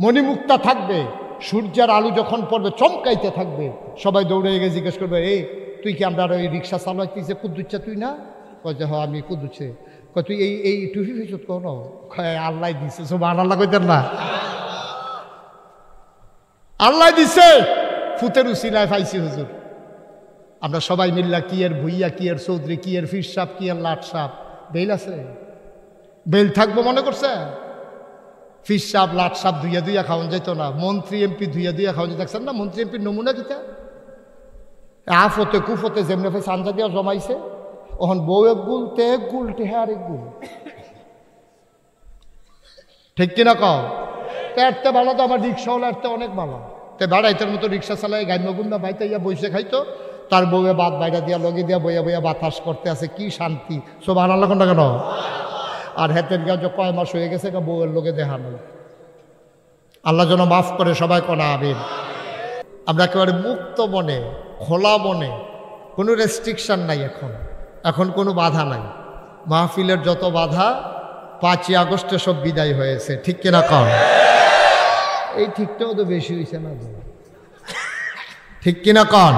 মণিমুক্তা থাকবে, সূর্যের আলো যখন পড়বে চমকাইতে থাকবে, সবাই দৌড়ে গিয়ে জিজ্ঞেস করবে এই তুই কি আমরা ওই রিক্সা চালাইতেছে কুদ্দুচ্ছা তুই না? কয় যে হ্যাঁ আমি কুদ্দুচ্ছে। কয় তুই এই টুপি ফিসুত কোন? আল্লাহ দিছে। সব আল্লাহ কইতেন না, আল্লাহ দিছে, ফুতের উসিলায় পাইছি হুজুর। আমরা সবাই মিল্লা কি এর ভুইয়া, কি এর চৌধুরী, কি এর ফির সাপ, কি এর লাট সাপ, বেল আছে, বেল থাকবো মনে করছে? ফির সাপ লাট সাপ ধুইয়া ধুইয়া খাওয়ান যেত না, মন্ত্রী এমপি ধুইয়া ধুইয়া খাওয়ান যেত। দেখছেন না মন্ত্রী এমপির নমুনা কিতা? আফতে কুফতে যেমনি ফেস আঞ্জা দিয়া জমাইছে, ওখান বউ এক গুল, তে এক গুল, টেহা আর এক গুল। ঠিক কিনা কও? তেরতে ভালো তো আমার রিক্সাওয়ালা এরতে অনেক ভালো। তে বাড়াইতের মতো রিক্সা চালায় গাইমগুন্ডা ভাইতে ইয়া বসে খাইতো, তার বউয়ে বাদ বাইরা দিয়া লগে দিয়া বইয়া বইয়া বাতাস করতে আছে, কি শান্তি। সব আনাল্লা কোনটা কেন? আর হেতের গা যে কয় মাস হয়ে গেছে বউয়ের লোকে দেখানো। আল্লাহ যেন মাফ করে, সবাই কোনা আমিন। আমরা একেবারে মুক্ত মনে, খোলা মনে, কোনো রেস্ট্রিকশন নাই, এখন কোনো বাধা নাই। মাহফিলের যত বাধা 5ই আগস্টে সব বিদায় হয়েছে। ঠিক কিনা কন? এই ঠিকটাও তো বেশি হয়েছে না? ঠিক কিনা কন?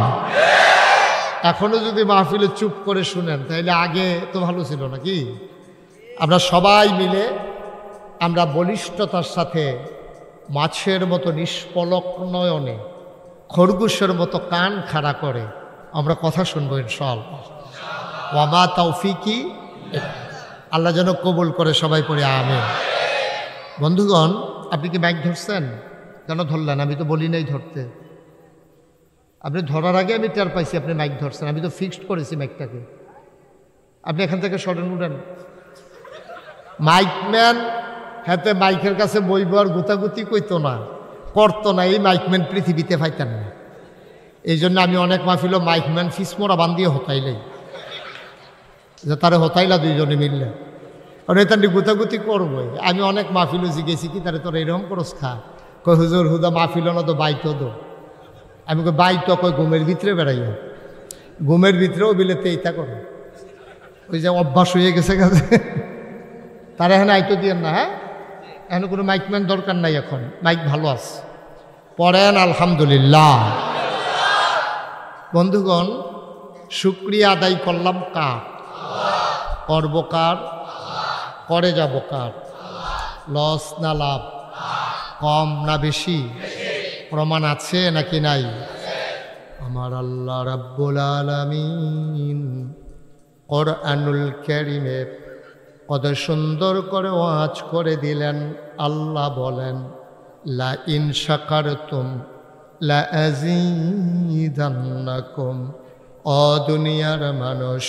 এখনো যদি মাহফিলে চুপ করে শুনেন তাহলে আগে তো ভালো ছিল নাকি? আমরা সবাই মিলে আমরা বলিষ্ঠতার সাথে মাছের মতো নিষ্পলক নয়নে, খরগোশের মতো কান খাড়া করে আমরা কথা শুনবো ইনশাআল্লাহ। ওয়া মা তাওফিকি, আল্লাহ যেন কবুল করে, সবাই পড়ে আমিন। বন্ধুগণ, আপনি কি মাইক ধরছেন? কেন ধরলেন? আমি তো বলি নাই ধরতে। আপনি ধরার আগে আমি টের পাইছি আপনি মাইক ধরছেন। আমি তো ফিক্সড করেছি মাইকটাকে। আপনি এখান থেকে সরেন, উঠেন। মাইকম্যান হাতে মাইকের কাছে বইব আর গুতাগুতি কইতো না, করতো না। এই মাইকম্যান পৃথিবীতে পাইতেন না। এই জন্য আমি অনেক মাহফিল মাইকম্যান ফিসমোরা বান্ধিয়ে হতাইলাই, যে তারা হতাইলা দুইজনে মিললে, কারণ এতান্ডি গুতাগুতি করবই। আমি অনেক মাহফিলও জিগেছি কি তারা তোরা এরকম করস খা? কই হুজুর হুদা মাহফিল না তো বাইতো দো। আমি কই বাইতো, কই ঘুমের ভিতরে বেড়াইয়া, ঘুমের ভিতরেও বিলেতে এইটা করো। ওই যে অভ্যাস হয়ে গেছে কাছে, তারা এখানে আইতো দিয়েন না। হ্যাঁ, এখানে কোনো মাইকম্যান দরকার নাই, এখন মাইক ভালো আছে। পড়েন আলহামদুলিল্লাহ। বন্ধুগণ, শুকরিয়া আদায় করলাম কার? করব কার? করে যাব কার? লস না লাভ? কম না বেশি? প্রমাণ আছে নাকি নাই? আমার আল্লাহ রাব্বুল আলামিন কোরআনুল কারীমে কত সুন্দর করে ওয়াজ করে দিলেন। আল্লাহ বলেন, লা ইন শাকারতুম লা আযীদান্নাকুম। ও দুনিয়ার মানুষ,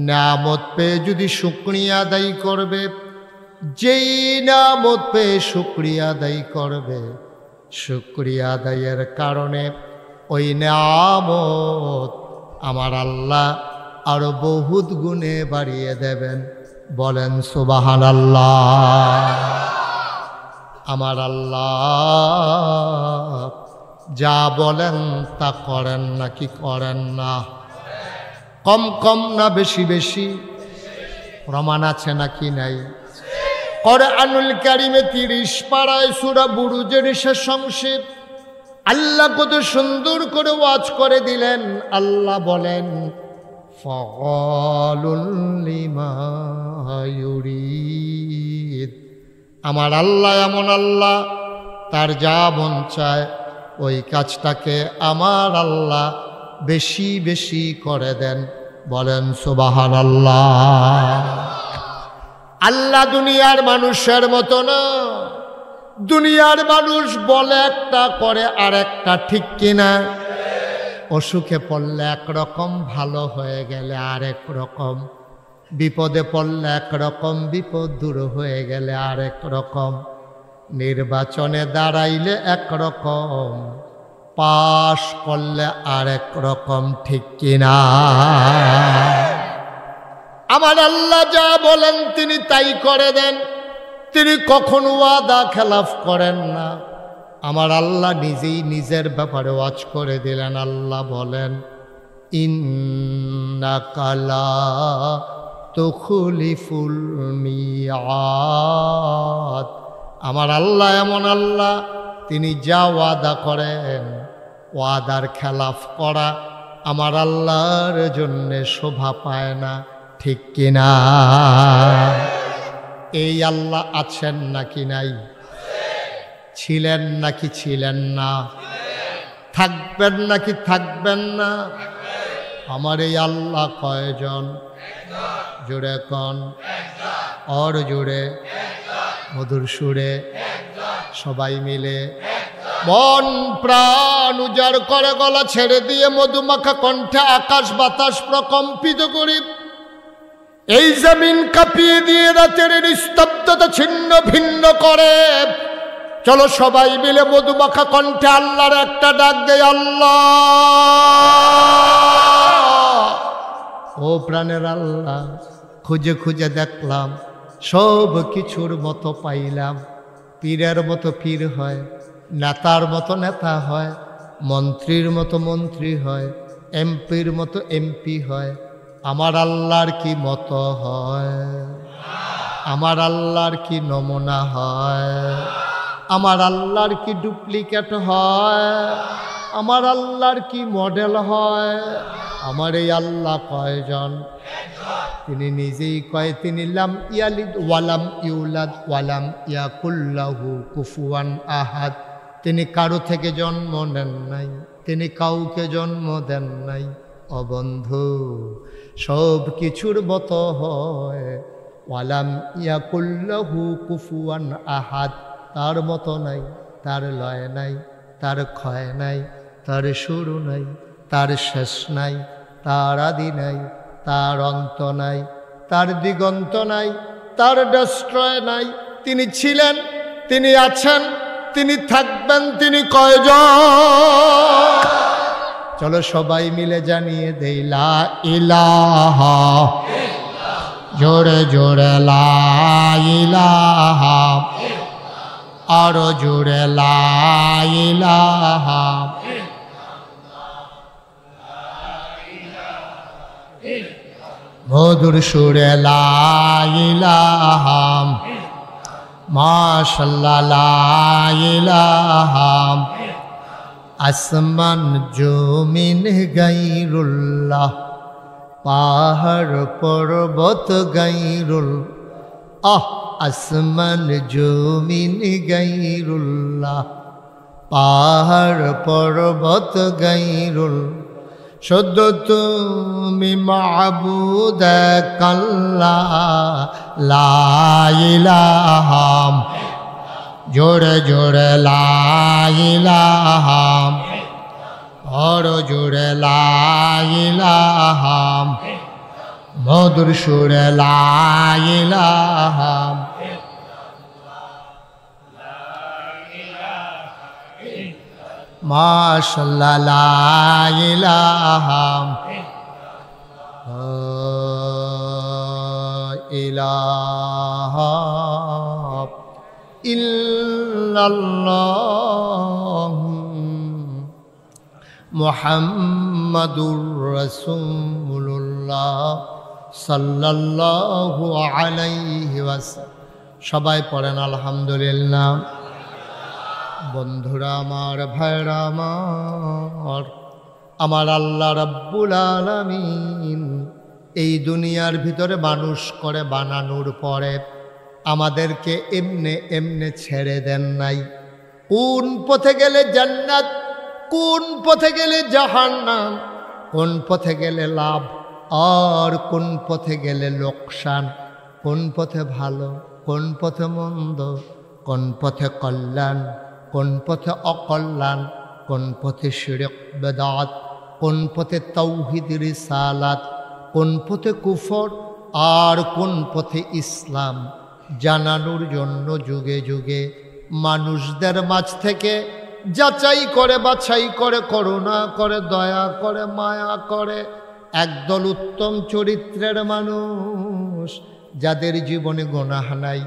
নিয়ামত পেয়ে যদি শুকরিয়া আদায় করবে, যেই নিয়ামত পেয়ে শুকরিয়া আদায় করবে, শুকরিয়া আদায়ের কারণে ওই নিয়ামত আমার আল্লাহ আরো বহুত গুণে বাড়িয়ে দেবেন। বলেন সুবহানাল্লাহ। আমার আল্লাহ যা বলেন তা করেন নাকি করেন না? কম কম না বেশি বেশি? প্রমাণ আছে নাকি নাই? কোরআনুল কারীমে 30 পারায় সূরা বুরুজের শেষ অংশে আল্লাহ কত সুন্দর করে ওয়াজ করে দিলেন। আল্লাহ বলেন, ফাআলুল লিমা ইউরিদ। আমার আল্লাহ এমন আল্লাহ, তার যা মন চায় ওই কাজটাকে আমার আল্লাহ বেশি বেশি করে দেন। বলেন সুবহানাল্লাহ। আল্লাহ দুনিয়ার মানুষের মতো না। দুনিয়ার মানুষ বলে একটা করে আর একটা, ঠিক কিনা? অসুখে পড়লে একরকম, ভালো হয়ে গেলে আরেক রকম, বিপদে পড়লে একরকম, বিপদ দূর হয়ে গেলে আরেক রকম, নির্বাচনে দাঁড়াইলে একরকম, পাশ করলে আরেক রকম, ঠিক কিনা? আমার আল্লাহ যা বলেন তিনি তাই করে দেন। তিনি কখনো ওয়াদা খেলাফ করেন না। আমার আল্লাহ নিজেই নিজের ব্যাপারে ওয়াজ করে দিলেন। আল্লাহ বলেন, ইন্নাকা লা তুখলিফুল মিআদ। আমার আল্লাহ এমন আল্লাহ, তিনি যা ওয়াদা করেন, ওয়াদার খেলাফ করা আমার আল্লাহর জন্যে শোভা পায় না, ঠিক কিনা? এই আল্লাহ আছেন নাকি নাই? ছিলেন নাকি ছিলেন না? থাকবেন নাকি থাকবেন না? আমার এই আল্লাহ কয়জন? জোরে কন, और জোরে, মধুর সুরে, সবাই মিলে মন প্রাণ উজাড় করে গলা ছেড়ে দিয়ে মধুমাখা কণ্ঠে আকাশ বাতাস প্রকম্পিত করি, এই জমিন কাঁপিয়ে দিয়ে রাতের নিস্তব্ধতা ছিন্ন ভিন্ন করে। চলো সবাই মিলে মধুমাখা কণ্ঠে আল্লাহর একটা ডাক দেয়, আল্লাহ। ও প্রাণের আল্লাহ, খুঁজে খুঁজে দেখলাম, সব কিছুর মতো পাইলাম। পীরের মতো পীর হয়, নেতার মতো নেতা হয়, মন্ত্রীর মতো মন্ত্রী হয়, এমপির মতো এমপি হয়। আমার আল্লাহর কি মতো হয়? আমার আল্লাহর কি নমুনা হয়? আমার আল্লাহর কি ডুপ্লিকেট হয়? আমার আল্লাহর কি মডেল হয়? আমার এই আল্লাহ কয়জন? তিনি নিজেই কয়, তিনি লাম ইয়ালিদ ওয়ালাম ইউলাদ ওয়ালাম ইয়াকুল্লাহু কুফুয়ান আহাদ। তিনি কারো থেকে জন্ম নেন নাই, তিনি কাউকে জন্ম দেন নাই। ও বন্ধু, সব কিছুর মতো হয়, ওয়ালাম ইয়াকুল্লাহু কুফুয়ান আহাদ। তার মতো নাই, তার লয় নাই, তার ক্ষয় নাই, তার শুরু নাই, তার শেষ নাই, তার আদি নাই, তার অন্ত নাই, তার দিগন্ত নাই, তার ডেস্ট্রয় নাই। তিনি ছিলেন, তিনি আছেন, তিনি থাকবেন। তিনি কয়জন? চলো সবাই মিলে জানিয়ে দেই, লা ইলাহা, জোরে জোরে লা ইলাহা, আরো জোরে লা ইলাহা। মধুর সুরে লা ইলাহা, মাশাআল্লাহ লা ইলাহা। আসমান জমিন গায়রুল্লাহ, পাহাড় পর্বত গায়রুল, আসমান জমিন গায়রুল্লাহ, পাহাড় পর্বত গায়রুল। শুদ্ধ তুমি মাবুদ আল্লাহ, লা ইলাহা, জোরে জোরে লা ইলাহা, और জোরে লা ইলাহা, মধুর সুরে লা ইলাহা। মাশাআল্লাহ লা ইলাহা ইলাহা ইল্লাল্লাহ মুহাম্মাদুর রাসূলুল্লাহ সাল্লাল্লাহু আলাইহি ওয়াসাল্লাম। সবাই পড়েন আলহামদুলিল্লাহ। বন্ধুরা আমার, ভাইরা আমার আল্লাহ রাব্বুল আলামিন এই দুনিয়ার ভিতরে মানুষ করে বানানোর পরে আমাদেরকে এমনে এমনে ছেড়ে দেন নাই। কোন পথে গেলে জান্নাত, কোন পথে গেলে জাহান্নাম, কোন পথে গেলে লাভ আর কোন পথে গেলে লোকসান, কোন পথে ভালো, কোন পথে মন্দ, কোন পথে কল্যাণ, কোন পথে অকল্যাণ, কোন পথে শিরক বেদাত, কোন পথে তাওহীদ রিসালাত, কোন পথে কুফর আর কোন পথে ইসলাম জানানোর জন্য যুগে যুগে মানুষদের মাঝ থেকে যাচাই করে বাছাই করে করুণা করে দয়া করে মায়া করে একদল উত্তম চরিত্রের মানুষ, যাদের জীবনে গুনাহ নাই,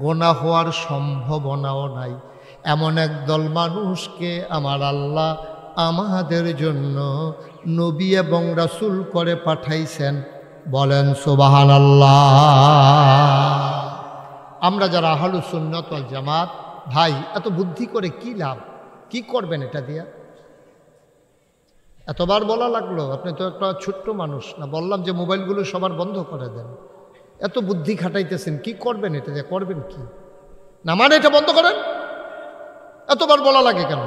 গুনাহ হওয়ার সম্ভাবনাও নাই, এমন একদল মানুষকে আমার আল্লাহ আমাদের জন্য নবী এবং রাসূল করে পাঠাইছেন। বলেন সুবহানাল্লাহ। আমরা যারা আহলুস সুন্নাত ওয়াল জামাত, ভাই এত বুদ্ধি করে কি লাভ? কি করবেন এটা দিয়া? এতবার বলা লাগলো, আপনি তো একটা ছোট্ট মানুষ না, বললাম যে মোবাইলগুলো সবার বন্ধ করে দেন। এত বুদ্ধি খাটাইতেছেন, কি করবেন এটা দিয়ে? করবেন কি না? মানে এটা বন্ধ করেন। এতবার বলা লাগে কেন?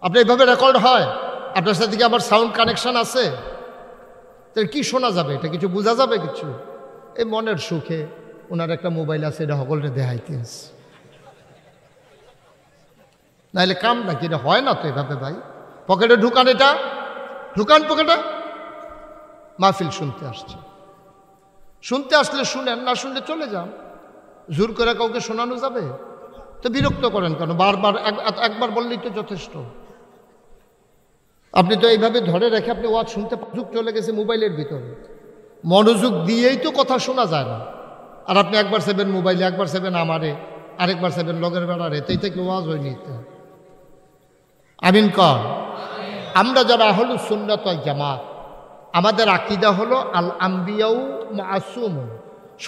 আপনি এইভাবে রেকর্ড হয়, আপনার সাথে কি আমার সাউন্ড কানেকশন আছে, তাহলে কি শোনা যাবে? এটা কিছু বোঝা যাবে? কিছু এই মনের সুখে ওনার একটা মোবাইল আছে, এটা সকলটা দেখাইতে আছে, নাহলে কাম নাকি? এটা হয় না তো এভাবে ভাই। পকেটে ঢুকান, এটা ঢুকান পকেটে। মাহফিল শুনতে আসছে, শুনতে আসলে শুনেন, না শুনলে চলে যান। জোর করে কাউকে শোনানো যাবে? তো বিরক্ত করেন কেন? বারবার একবার বললেই তো যথেষ্ট। আপনি তো এইভাবে ধরে রেখে আপনি ওয়াজ শুনতে, যুগ চলে গেছে মোবাইলের ভিতরে, মনোযোগ দিয়েই তো কথা শোনা যায় না। আর আপনি একবার সেবেন মোবাইলে, একবার সেবেন আমারে, আরেকবার সেবেন লগের বেড়ারে, তাই থেকে ওয়াজ হয়নি। আমিন কর। আমরা যারা আহলুস সুন্নাত ওয়াল জামাত, আমাদের আকীদা হলো আল আম্বিয়াউ মাসুম,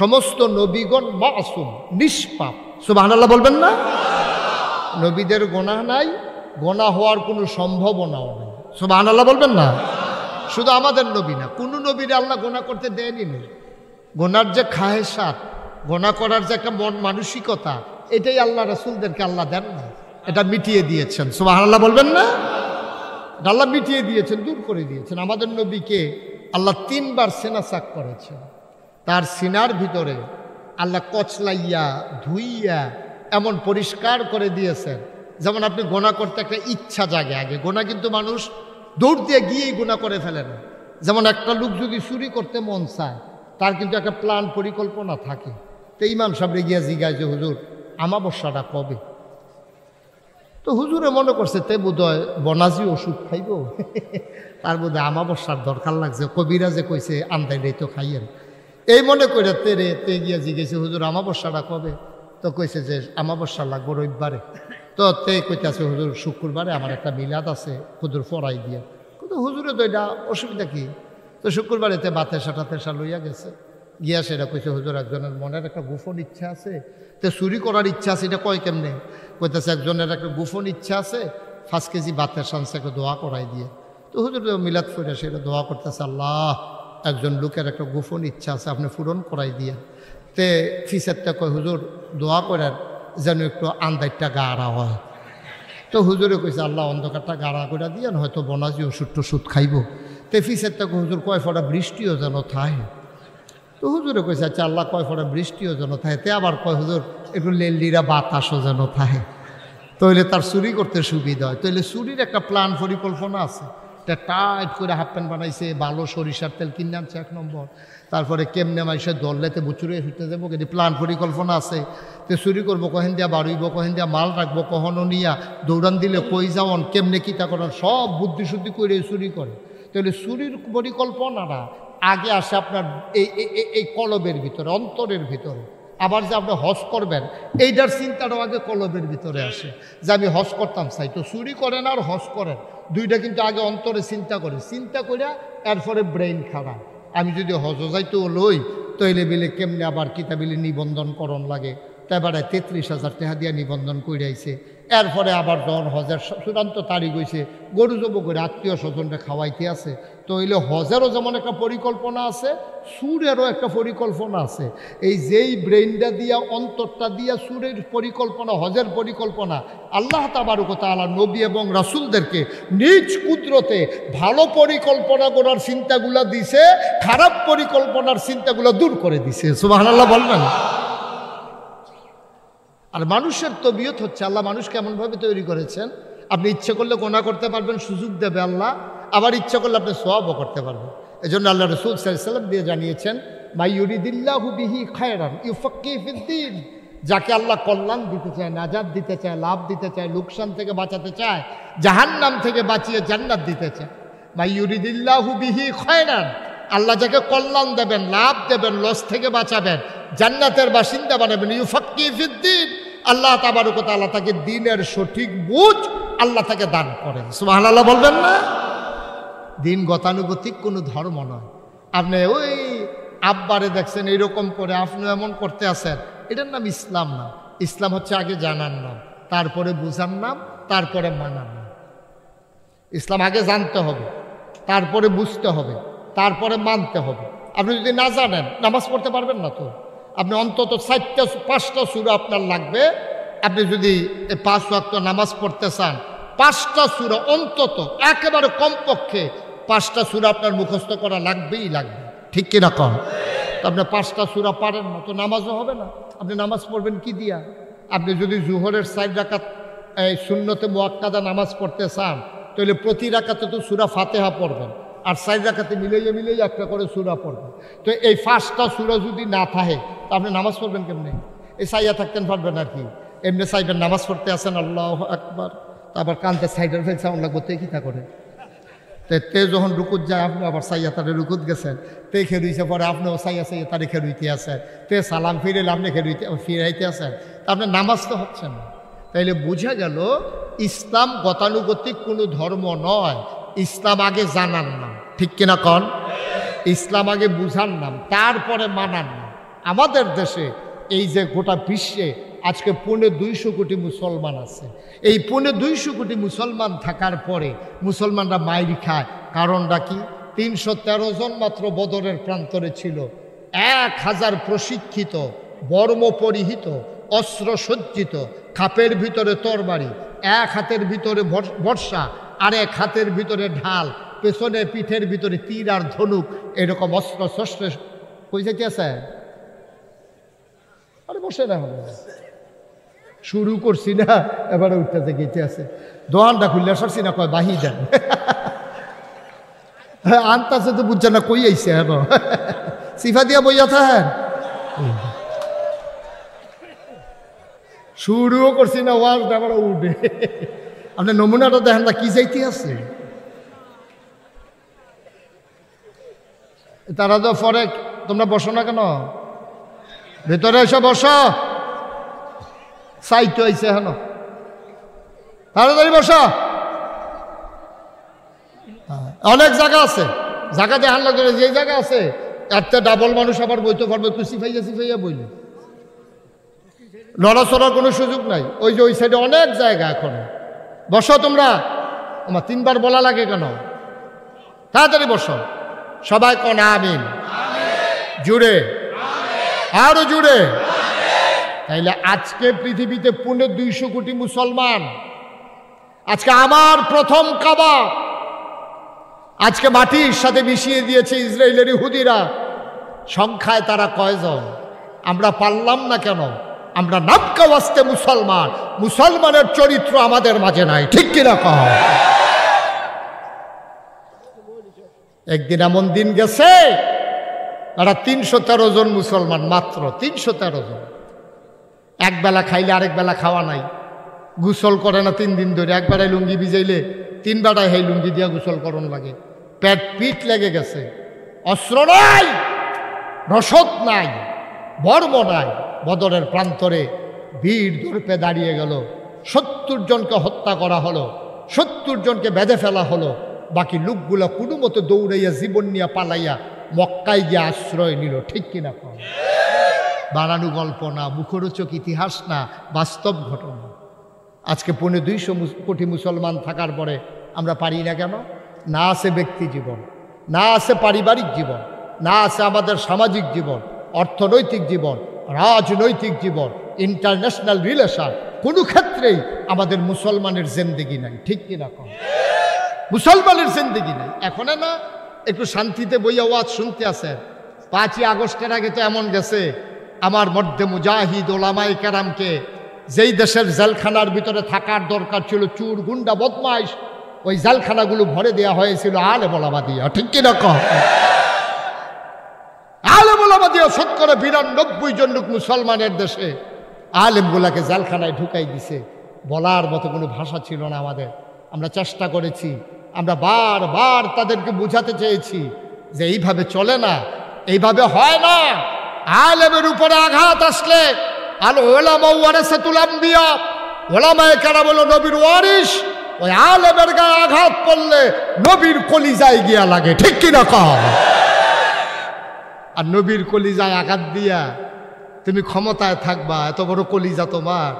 সমস্ত নবীগণ মাসুম, নিষ্পাপ। সুবহানাল্লাহ বলবেন না? নবীদের গুনাহ নাই, গুনাহ হওয়ার কোনো সম্ভাবনাও নেই। সুবহানাল্লাহ বলবেন না? শুধু আমাদের নবী না, কোনো নবীরে আল্লাহ গুনাহ করতে দেয়নি। নেই গুনার যে খাহেসাত, গুনাহ করার যে একটা মন মানসিকতা, এটাই আল্লাহ রাসূলদেরকে আল্লাহ দেন না, এটা মিটিয়ে দিয়েছেন। সুবহানাল্লাহ বলবেন না? আল্লাহ মিটিয়ে দিয়েছেন, দূর করে দিয়েছেন। আমাদের নবীকে আল্লাহ 3 বার সিনা চাক করেছেন। তার সিনার ভিতরে আল্লাহ কচলাইয়া ধুইয়া এমন পরিষ্কার করে দিয়েছেন, যেমন আপনি গুনাহ করতে একটা ইচ্ছা জাগে আগে। গুনাহ কিন্তু মানুষ দৌড় দিয়ে গিয়েই গুনাহ করে ফেলে না। যেমন একটা লোক যদি চুরি করতে মন চায়, তার কিন্তু একটা প্ল্যান পরিকল্পনা থাকে। তো ইমাম সাহেব গিয়া জিজ্ঞাসা যে হুজুর আমাবস্যাটা কবে? তো হুজুরে মনে করছে তে বোধহয় বনাজি ওষুধ খাইব, তার বোধ হয় আমাবস্যার দরকার লাগছে, কবিরাজে কইছে আন্দাই তো খাইয়েন। এই মনে করে তে গিয়া জিজ্ঞেসে হুজুর আমাবস্যাটা কবে? তো কইছে যে আমাবস্যা লাগবো রবিবারে। তো তে কইতেছে হুজুর শুক্রবারে আমার একটা মিলাদ আছে, হুজুর ফরাই দিয়ে। কিন্তু হুজুরে তো এটা অসুবিধা কি? তো শুক্রবারে তে বাতেসা টাতেসা লইয়া গেছে, গিয়া সেটা কইছে হুজুর একজনের মনের একটা গোপন ইচ্ছা আছে, তো চুরি করার ইচ্ছা আছে, এটা কয় কেমনে? কইতেছে একজনের একটা গোপন ইচ্ছা আছে, 5 কেজি বাতের সানসে একটা দোয়া করাই দিয়ে। তো হুজুর মিলাদ ফিরে সেটা দোয়া করতেছে, আল্লাহ একজন লোকের একটা গোপন ইচ্ছা আছে, আপনি পূরণ করাই দিয়ে। তে ফিসেরটা কয় হুজুর দোয়া করেন যেন একটু আন্দারটা গাড়া হয়। তো হুজুরে কইছে আল্লাহ অন্ধকারটা গাড়া করে দিয়ে হয়তো বনাজি ওষুধ টষুধ খাইব। তে ফিসেরটা হুজুর কয় ফোঁটা বৃষ্টিও যেন থাকে। তো হুজুরে কইছে আচ্ছা আল্লাহ কয় ফোঁটা বৃষ্টিও যেন থাকে। তে আবার কয় হুজুর একটু লেলিরা বাতাসও যেন থাকে, তাইলে তার চুরি করতে সুবিধা হয়। তাইলে চুরির একটা প্ল্যান পরিকল্পনা আছে। এটা টাইট করে হাফ প্যান্ট বানাইছে, ভালো সরিষার তেল কিনে আনছে 1 নম্বর। তারপরে কেমনে মাইসে দললেতে বুচুরে ছুটতে যাবো, কিন্তু প্ল্যান পরিকল্পনা আছে। তো চুরি করবো কহেন দিয়া, বাড়ুইব কহেন দিয়া, মাল রাখবো কখনো নিয়া, দৌড়ান দিলে কই যাওয়ান, কেমনে কিতা করেন, সব বুদ্ধি শুদ্ধি করে চুরি করে। তাহলে চুরির পরিকল্পনাটা আগে আসে আপনার এই কলবের ভিতরে, অন্তরের ভিতরে। আবার যে আপনি হজ করবেন, এইটার চিন্তাটাও আগে কলবের ভিতরে আসে, যে আমি হজ করতাম চাই। তো চুরি করেন আর হজ করেন, দুইটা কিন্তু আগে অন্তরে চিন্তা করে, চিন্তা করে এরপরে ব্রেইন খারাপ। আমি যদি হজ যাইতে লই, তৈলে বিলে কেমনে আবার কিতাবিলে নিবন্ধন করণ লাগে। তাই বাড়ায় 33,000 টাকা দিয়া নিবন্ধন করে আইছে। এরপরে আবার যখন হজের চূড়ান্ত তারিখ হয়েছে গরু জব করে আত্মীয় স্বজনরা খাওয়াইতে আছে। তো হইলে হজেরও যেমন একটা পরিকল্পনা আছে, সুরেরও একটা পরিকল্পনা আছে। এই যেই ব্রেইনটা দিয়া অন্তরটা দিয়া সুরের পরিকল্পনা, হজের পরিকল্পনা আল্লাহ তাবারক ওয়া তাআলা নবী এবং রাসূলদেরকে নিজ কুদরতে ভালো পরিকল্পনা করার চিন্তাগুলা দিছে, খারাপ পরিকল্পনার চিন্তাগুলো দূর করে দিছে। সুবহানাল্লাহ বলবেন। আর মানুষের তবিয়ত হচ্ছে আল্লাহ মানুষকে এমনভাবে তৈরি করেছেন, আপনি ইচ্ছে করলে গুনাহ করতে পারবেন, সুযোগ দেবে আল্লাহ, আবার ইচ্ছা করলে আপনি সওয়াবও করতে পারবেন। এই জন্য আল্লাহ রাসূল সাল্লাল্লাহু আলাইহি ওয়াসাল্লাম দিয়ে জানিয়েছেন, মা ইউরিদিল্লাহু বিহি খায়রান ইউফাক্কিহু ফিদ্দীন। যাকে আল্লাহ কল্যাণ দিতে চায়, নাজাত দিতে চায়, লাভ দিতে চায়, লোকসান থেকে বাঁচাতে চায়, জাহান্নাম থেকে বাঁচিয়ে জান্নাত দিতে চায়। মা ইউরিদিল্লাহু বিহি খায়রান, আল্লাহ যাকে কল্যাণ দেবেন, লাভ দেবেন, লস থেকে বাঁচাবেন, জান্নাতের বাসিন্দা বানাবেন, ইউফাক্কিহু ফিদ্দীন, আল্লাহ তাবারক ওয়া তাআলা তাকে দ্বীনের সঠিক বুঝ আল্লাহ তাকে দান করেন। সুবহানাল্লাহ বলবেন না? দিন গতানুগতিক কোনো ধর্ম নয়। আপনি ওই আব্বারে দেখছেন এইরকম করে, আপনি এমন করতে আছেন, এটার নাম ইসলাম না। ইসলাম হচ্ছে আগে জানার নাম, তারপরে বুঝার নাম, তারপরে মানার নাম। ইসলাম আগে জানতে হবে, তারপরে বুঝতে হবে, তারপরে মানতে হবে। আপনি যদি না জানেন নামাজ পড়তে পারবেন না। তো আপনি অন্তত 4-5টা সূরা আপনার লাগবে। আপনি যদি 5 ওয়াক্ত নামাজ পড়তে চান, 5টা সূরা অন্তত, একেবারে কমপক্ষে 5টা সূরা আপনার মুখস্থ করা লাগবেই লাগবে। ঠিক কিনা কন? তো আপনি 5টা সূরা পারেন না, তো নামাজও হবে না। আপনি নামাজ পড়বেন কি দিয়া? আপনি যদি জোহরের 4 রাকাত সুন্নতে মুআক্কাদা নামাজ পড়তে চান, তাহলে প্রতি রাকাতে তো সূরা ফাতিহা পড়বেন, আর 4 রাকাতে মিলাইয়া একটা করে সূরা পড়বেন। তো এই 5টা সূরা যদি না থাকে, তো আপনি নামাজ পড়বেন কেমনে? এই চাইয়া থাকতেন পারবেন আর কি? এমনি চাইবেন নামাজ পড়তে আসেন আল্লাহু আকবার, তারপর কানতে সাইডের ফেল সাউন্ড লাগবো, তে কিতা করে? তে যখন রুকুত যায়, আপনি আবার চাইয়া তারে রুকুত গেছেন, তে খেরুইছে, পরে আপনিও চাইয়া তারে খেরুইতে আসেন, তে সালাম ফিরেলে আপনি ফিরাইতে আসেন, তা আপনার নামাজ তো হচ্ছে না। তাইলে বোঝা গেল ইসলাম গতানুগতিক কোনো ধর্ম নয়। ইসলাম আগে জানার নাম। ঠিক কিনা কন? ইসলাম আগে বুঝার নাম, তারপরে মানার নাম। আমাদের দেশে এই যে গোটা বিশ্বে আজকে 250 কোটি মুসলমান আছে, এই 250 কোটি মুসলমান থাকার পরে মুসলমানরা মাইর খায়। কারণটা কি? 313 জন মাত্র বদরের প্রান্তরে ছিল। 1000 প্রশিক্ষিত, বর্ম পরিহিত, অস্ত্র সজ্জিত, খাপের ভিতরে তরবারি, এক হাতের ভিতরে বর্ষা, আর এক হাতের ভিতরে ঢাল, পেছনে পিঠের ভিতরে তীর আর ধনুক, এরকম অস্ত্র শস্ত্র। কই যাইতে আছে? আরে বসে না, শুরু করছি না, এবারে উঠতে গেতে আছে। দোকানটা খুললে সরছি না, কয় বাহি দেন আনতাছে তো বুঝছে না কই আইছে। হ্যাঁ সিফা দিয়া বইয়া থাকেন, শুরুও করছি না, ওয়াজ এবার উঠে। আপনি নমুনাটা দেখেন না কি যাইতে আছে। তারা তো পরে, তোমরা বসো না কেন? ভেতরে এসে বসো, সাইট হয়েছে হেন, তাড়াতাড়ি বসো। অনেক জায়গা আছে, জায়গা দেখান লাগবে। যে জায়গা আছে একটা ডাবল মানুষ আবার বইতে পারবে, একটু সিফাইয়া বইলে লড়াচড়ার কোনো সুযোগ নাই। ওই যে ওই সাইডে অনেক জায়গা এখন। বসো তোমরা, আমার 3বার বলা লাগে কেন? তাড়াতাড়ি বসো। সবাই কোন আমিন, জুড়ে, আরো জুড়ে। তাইলে আজকে পৃথিবীতে 250 কোটি মুসলমান। আজকে আমার প্রথম কাবা আজকে মাটির সাথে মিশিয়ে দিয়েছে ইসরায়েলের ইহুদিরা। সংখ্যায় তারা কয়জন? আমরা পারলাম না কেন? আমরা নামকা ওয়াস্তে মুসলমান, মুসলমানের চরিত্র আমাদের মাঝে নাই। ঠিক কিনা কহ? একদিন এমন দিন গেছে, তারা 313 জন মুসলমান, মাত্র 313 জন। এক বেলা খাইলে আরেক বেলা খাওয়া নাই, গোসল করে না 3 দিন ধরে। একবারে লুঙ্গি ভিজাইলে 3 বেলায় সেই লুঙ্গি দিয়া গোসল করণ লাগে। পেট পিঠ লেগে গেছে, অস্ত্র নাই, রসদ নাই, বর্ম নাই। বদরের প্রান্তরে ভিড় দর্পে দাঁড়িয়ে গেল। 70 জনকে হত্যা করা হলো, 70 জনকে বেঁধে ফেলা হলো। বাকি লোকগুলো কোনো মতো দৌড়াইয়া জীবন নিয়ে পালাইয়া মক্কায় গিয়ে আশ্রয় নিল। ঠিক কিনা কম? বানানো গল্প না, মুখরোচক ইতিহাস না, বাস্তব ঘটনা। আজকে 250 কোটি মুসলমান থাকার পরে আমরা পারি না কেন? না আছে ব্যক্তি জীবন, না আছে পারিবারিক জীবন, না আছে আমাদের সামাজিক জীবন, অর্থনৈতিক জীবন, রাজনৈতিক জীবন, ইন্টারন্যাশনাল রিলেশন, কোনো ক্ষেত্রেই আমাদের মুসলমানের জিন্দেগি নাই। ঠিক কিনা কম? মুসলমানের জিন্দেগি নাই। এখন না একটু শান্তিতে বইয়া ওয়াজ শুনতে আসেন। 5ই আগস্টের আগে তো এমন গেছে, আমার মধ্যে মুজাহিদ ওলামায়ে কেরামকে যেই দেশের জেলখানার ভিতরে থাকার দরকার ছিল চুর গুন্ডা বদমাইশ, ওই জেলখানাগুলো ভরে দেওয়া হয়েছিল আলেম ওলামা দিয়া। ঠিক কিনা কম? আলেম ওলামা দিয়া শতকরা 92 জন লোক মুসলমানের দেশে আলেমগুলাকে জেলখানায় ঢুকাই দিছে। বলার মতো কোনো ভাষা ছিল না আমাদের। আমরা চেষ্টা করেছি, আমরা বারবার তাদেরকে বুঝাতে চেয়েছি যে এইভাবে চলে না, এইভাবে হয় না। আলেমের উপরে আঘাত আসলে আল ওলামা ওয়ারাসাতুল আম্বিয়া, ওলামায়ে কেরাম হলো নবীর ওয়ারিস। ওই আলেমের গায়ে আঘাত পড়লে নবীর কলিজায় গিয়া লাগে। ঠিক কিনা কম? আর নবীর কলিজায় আঘাত দিয়া তুমি ক্ষমতায় থাকবা, এত বড় কলিজা তোমার,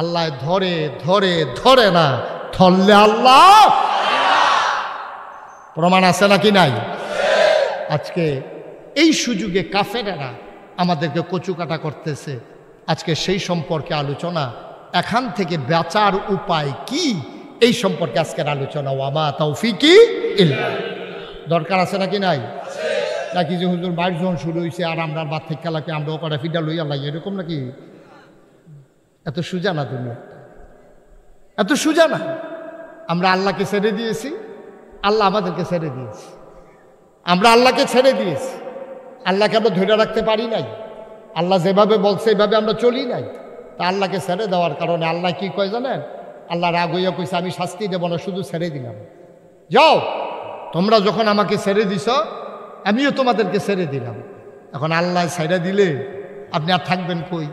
আল্লাহ ধরে ধরে ধরে না, ধরলে আল্লাহ। প্রমাণ আছে নাকি নাই? আজকে এই সুযোগে কাফেরেরা আমাদেরকে কচুকাটা করতেছে। আজকে সেই সম্পর্কে আলোচনা, এখান থেকে বাঁচার উপায় কি, এই সম্পর্কে আজকের আলোচনা। ওয়ামা তাওফিকি ইল্লা। দরকার আছে নাকি নাই? নাকি যে হুজুর বাইর যখন শুরু হয়েছে আর আমরা বাদ থেকে খেলাকে আমরাও কটা ফিডা লইয়া লাই, এরকম নাকি? এত সুজা না দুনিয়া, এত সুজা না। আমরা আল্লাহকে ছেড়ে দিয়েছি, আল্লাহ আমাদেরকে ছেড়ে দিয়েছি। আমরা আল্লাহকে ছেড়ে দিয়েছি, আল্লাহকে আমরা ধরে রাখতে পারি নাই। আল্লাহ যেভাবে বলছে এইভাবে আমরা চলি নাই। তা আল্লাহকে ছেড়ে দেওয়ার কারণে আল্লাহ কি কয় জানেন? আল্লাহ রাগ হইয়া কইছে আমি শাস্তি দেব না, শুধু ছেড়ে দিলাম। যাও, তোমরা যখন আমাকে ছেড়ে দিছ আমিও তোমাদেরকে ছেড়ে দিলাম। এখন আল্লাহ ছেড়ে দিলে আপনি আর থাকবেন কই?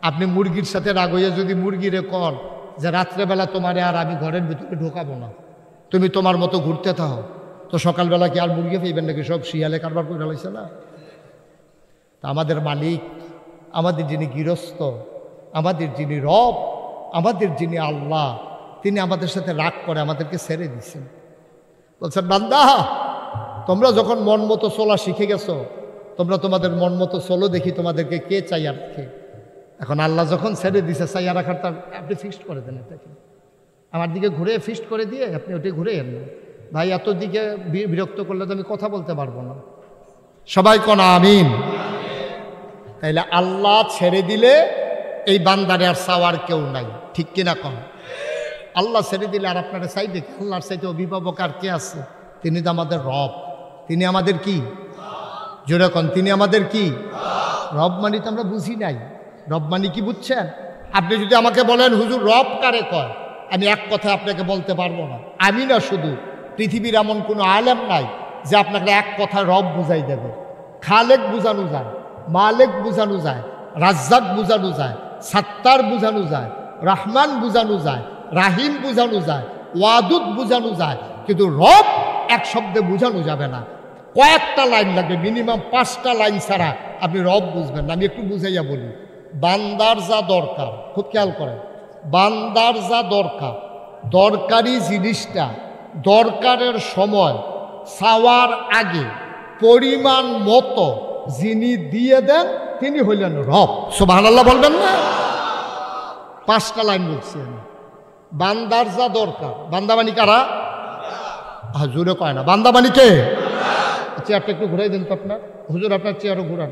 আপনি মুরগির সাথে রাগ হইয়া যদি মুরগিরে কন যে রাত্রেবেলা তোমারে আর আমি ঘরের ভিতরে ঢোকাবো না, তুমি তোমার মতো ঘুরতে থাকো, তো সকালবেলা কি আর মুরগি পেইবেন নাকি? সব শিয়ালে কারবার করে লাইছে না? তা আমাদের মালিক, আমাদের যিনি গৃহস্থ, আমাদের যিনি রব, আমাদের যিনি আল্লাহ, তিনি আমাদের সাথে রাগ করে আমাদেরকে ছেড়ে দিচ্ছেন। বলছেন বান্দা, তোমরা যখন মন মতো চলা শিখে গেছো, তোমরা তোমাদের মন মতো চলো, দেখি তোমাদেরকে কে চাইয়া রাখে। এখন আল্লাহ যখন ছেড়ে দিছে, চাইয়া রাখার তার আপনি ফিক্সড করে দেন। এটাকে আমার দিকে ঘুরে ফিক্সড করে দিয়ে আপনি ওটি ঘুরে এলেন। ভাই এত দিকে বিরক্ত করলে তো আমি কথা বলতে পারবো না। সবাই কোন আমিন। তাইলে আল্লাহ ছেড়ে দিলে এই বান্দারে আর চাওয়ার কেউ নাই। ঠিক কিনা কম? আল্লাহ ছেড়ে দিলে আর আপনারা চাইবে কি? আল্লাহর চাইতে অভিভাবক আর কে আছে? তিনি তো আমাদের রব। তিনি আমাদের কি? জোরে কন, তিনি আমাদের কি? রব মানে তো আমরা বুঝি নাই। রব মানে কি বুঝছেন? আপনি যদি আমাকে বলেন হুজুর রব কারে কয়, আমি এক কথায় আপনাকে বলতে পারবো না। আমি না শুধু, পৃথিবীর এমন কোনো আলেম নাই যে আপনাকে এক কথায় রব বুঝাই দেবে। খালেক বুঝানো যায়, মালেক বুঝানো যায়, রাজ্জাক বুঝানো যায়, সাত্তার বুঝানো যায়, রহমান বুঝানো যায়, রাহিম বুঝানো যায়, ওয়াদুদ বুঝানো যায়, কিন্তু রব এক শব্দে বুঝানো যাবে না। কয়েকটা লাইন লাগবে, মিনিমাম 5টা লাইন ছাড়া আপনি রব বুঝবেন না। আমি একটু বুঝাইয়া বলি। বান্দার যা দরকার, খুব খেয়াল করেন, বান্দার যা দরকার, দরকারি জিনিসটা দরকারের সময় চাওয়ার আগে পরিমাণ মতো যিনি দিয়ে দেন তিনি হইলেন রব। সুবহানাল্লাহ বলবেন না? 5টা লাইন বলছি আমি। বান্দার যা দরকার, বান্দা মানে কারা? জোরে কয় না, বান্দা মানে কে? চেয়ারটা একটু ঘুরাই দেন তো আপনার। হুজুর আপনার চেয়ারও ঘুরান।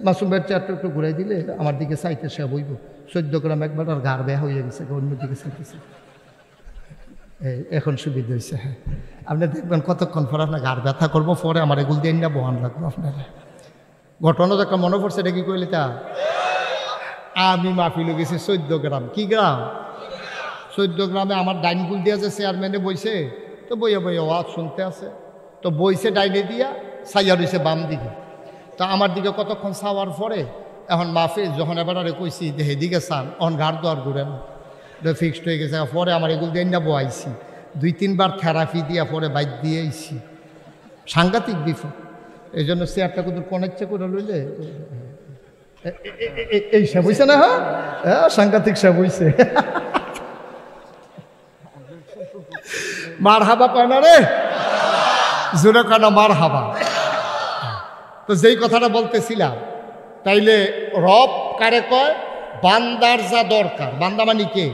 মাসুম ভাইয়ের চেয়ারটা একটু ঘুরাই দিলে আমার দিকে চাইতে সে বইব। 14 গ্রাম একবার আর ঘাড় বেয়া হয়ে গেছে, অন্যদিকে চাইতেছে। এখন সুবিধা হয়েছে। হ্যাঁ, আপনি দেখবেন কতক্ষণ পর আপনার ঘাড় ব্যথা করবো, পরে আমার এগুলো দিয়ে না বহান লাগবো আপনারা। ঘটনা তো একটা মনে পড়ছে, এটা কি কইলে তা? আমি মাহফিলে গেছি 14 গ্রাম। কি গ্রাম? 14 গ্রামে আমার ডাইনগুল দিয়ে যে চেয়ারম্যানে বইছে, তো বইয়া বইয়া ওয়াজ শুনতে আছে, তো বইছে ডাইনে দিয়া, সাইয়া রয়েছে বাম দিকে। তা আমার দিকে কতক্ষণ চাওয়ার পরে এখন মাহফিল যখন এবার কইছি যে হেদিকে চান, অন ঘাড় তো আর ঘুরে না, ফিক্সড হয়ে গেছে। পরে আমার এগুলো দিয়ে না বয়াইছি, 2-3 বার থেরাপি দিয়া পরে বাইক দিয়ে আইছি। সাংঘাতিক বিপদ। এই জন্য চেয়ারটা কিন্তু কোন ইচ্ছে করে লইলে এই সব হইছে না? হ্যাঁ, সাংঘাতিক সব হইছে। মার হাবা কয় না রে, জোরে কয় না মার হাবা। তো যেই কথাটা বলতেছিলাম, তাইলে রব কারে কয়? বান্দার যা দরকার। বান্দা মানি কে?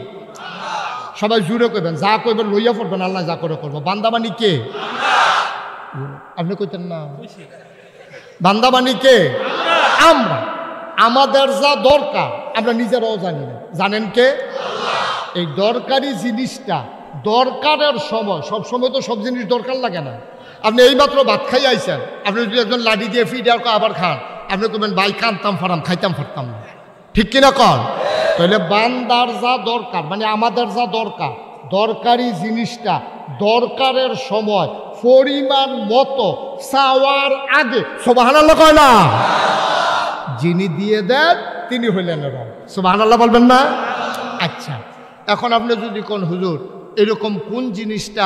সবাই জুড়ে কইবেন, যা কইবেন লইয়া পড়বেন, আল্লাহ যা করে করবো। বান্দা মানি কে? আপনি কইতেন না? বান্দা মানি কে? আমরা। আমাদের যা দরকার আমরা নিজেরাও জানি না, জানেন কে? এই দরকারি জিনিসটা দরকারের সময়, সব সময় তো সব জিনিস দরকার লাগে না। আপনি এইমাত্র ভাত খাই আইছেন, আপনি যদি একজন লাডি দিয়ে ফিডে আবার খান, আপনি কইবেন ভাই কানতাম ফারাম, খাইতাম ফারতাম না, ঠিক কিনা কন? তাহলে বান্দার যা দরকার, মানে আমাদের যা দরকার, দরকারি জিনিসটা দরকারের সময় পরিমাণ মতো চাওয়ার আগে সুবহানাল্লাহ কয় না, যিনি দিয়ে দেন তিনি হইলেন রব। সুবহানাল্লাহ বলবেন না? আচ্ছা, এখন আপনি যদি কোন হুজুর এরকম কোন জিনিসটা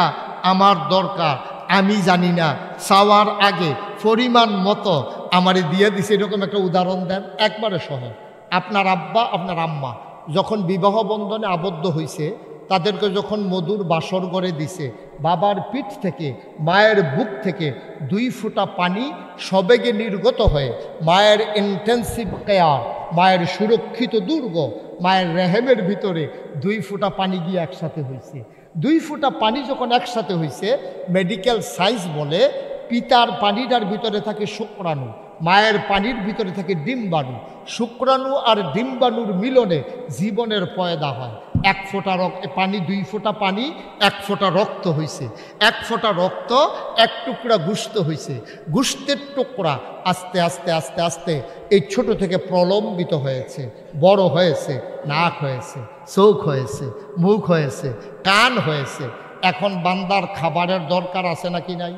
আমার দরকার আমি জানি না, চাওয়ার আগে পরিমাণ মতো আমারে দিয়ে দিছে, এরকম একটা উদাহরণ দেন। একবারে সহজ। আপনার আব্বা আপনার আম্মা যখন বিবাহ বন্ধনে আবদ্ধ হয়েছে, তাদেরকে যখন মধুর বাসর করে দিছে, বাবার পিঠ থেকে মায়ের বুক থেকে 2 ফোঁটা পানি সবেগে নির্গত হয়ে মায়ের ইন্টেন্সিভ কেয়ার, মায়ের সুরক্ষিত দুর্গ, মায়ের রেহেমের ভিতরে 2 ফোঁটা পানি গিয়ে একসাথে হয়েছে। 2 ফোঁটা পানি যখন একসাথে হয়েছে, মেডিকেল সায়েন্স বলে পিতার পানিটার ভিতরে থাকে শুক্রাণু, মায়ের পানির ভিতরে থাকে ডিম্বাণু। শুক্রাণু আর ডিম্বাণুর মিলনে জীবনের পয়দা হয়। 1 ফোঁটা পানি, 2 ফোঁটা পানি, 1 ফোঁটা রক্ত হয়েছে। 1 ফোঁটা রক্ত 1 টুকরা গুস্ত হয়েছে। গুস্তের টুকরা আস্তে আস্তে আস্তে আস্তে এই ছোট থেকে প্রলম্বিত হয়েছে, বড় হয়েছে, নাক হয়েছে, চোখ হয়েছে, মুখ হয়েছে, কান হয়েছে। এখন বান্দার খাবারের দরকার আছে নাকি নাই?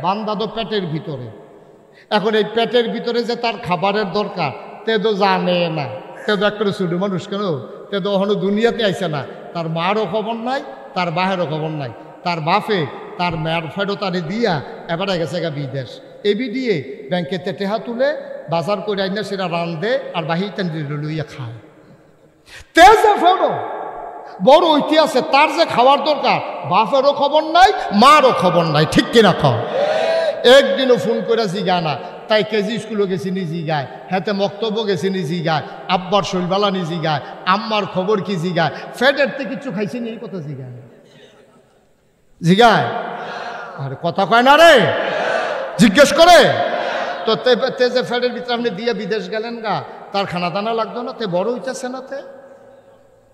বান্দা তো পেটের ভিতরে। এখন এই পেটের ভিতরে যে তার খাবারের দরকার তে তো জানে না, তে তো একটা ছোট মানুষ, কেন তে তো এখনো দুনিয়াতে আইসে না। তার মারও খবর নাই, তার বাহেরও খবর নাই। তার বাপে তার মেয়ের ফেডো তারে দিয়া এবারে গেছে গা বিদেশ। এবি দিয়ে ব্যাংকেতে টেহা তুলে বাজার করে আইনা সেটা রান্ধে আর বাহির তেন লইয়া খায়। তে যে ফেডো বড় ইতিহাসে তার যে খাওয়ার দরকার, বাপেরও খবর নাই, মারও খবর নাই, ঠিক কিনা কম? একদিনও ফোন করে জিগায় না। তাই কেজি স্কুলে গেছি নি জিগায়, হাতে মক্তব্য গেছি নি জিগায়, আব্বার শৈলবালা নি জিগায়, আম্মার খবর কি জিগায়, ফ্যাটের থেকে কিছু খাইছি নি এই কথা জিগায় না, জিগায়? আরে কথা কয় না রে, জিজ্ঞেস করে তো। তে যে ফ্যাটের ভিতরে আপনি দিয়ে বিদেশ গেলেন গা, তার খানা দানা লাগতো না? তে বড় হইতেছে না, তে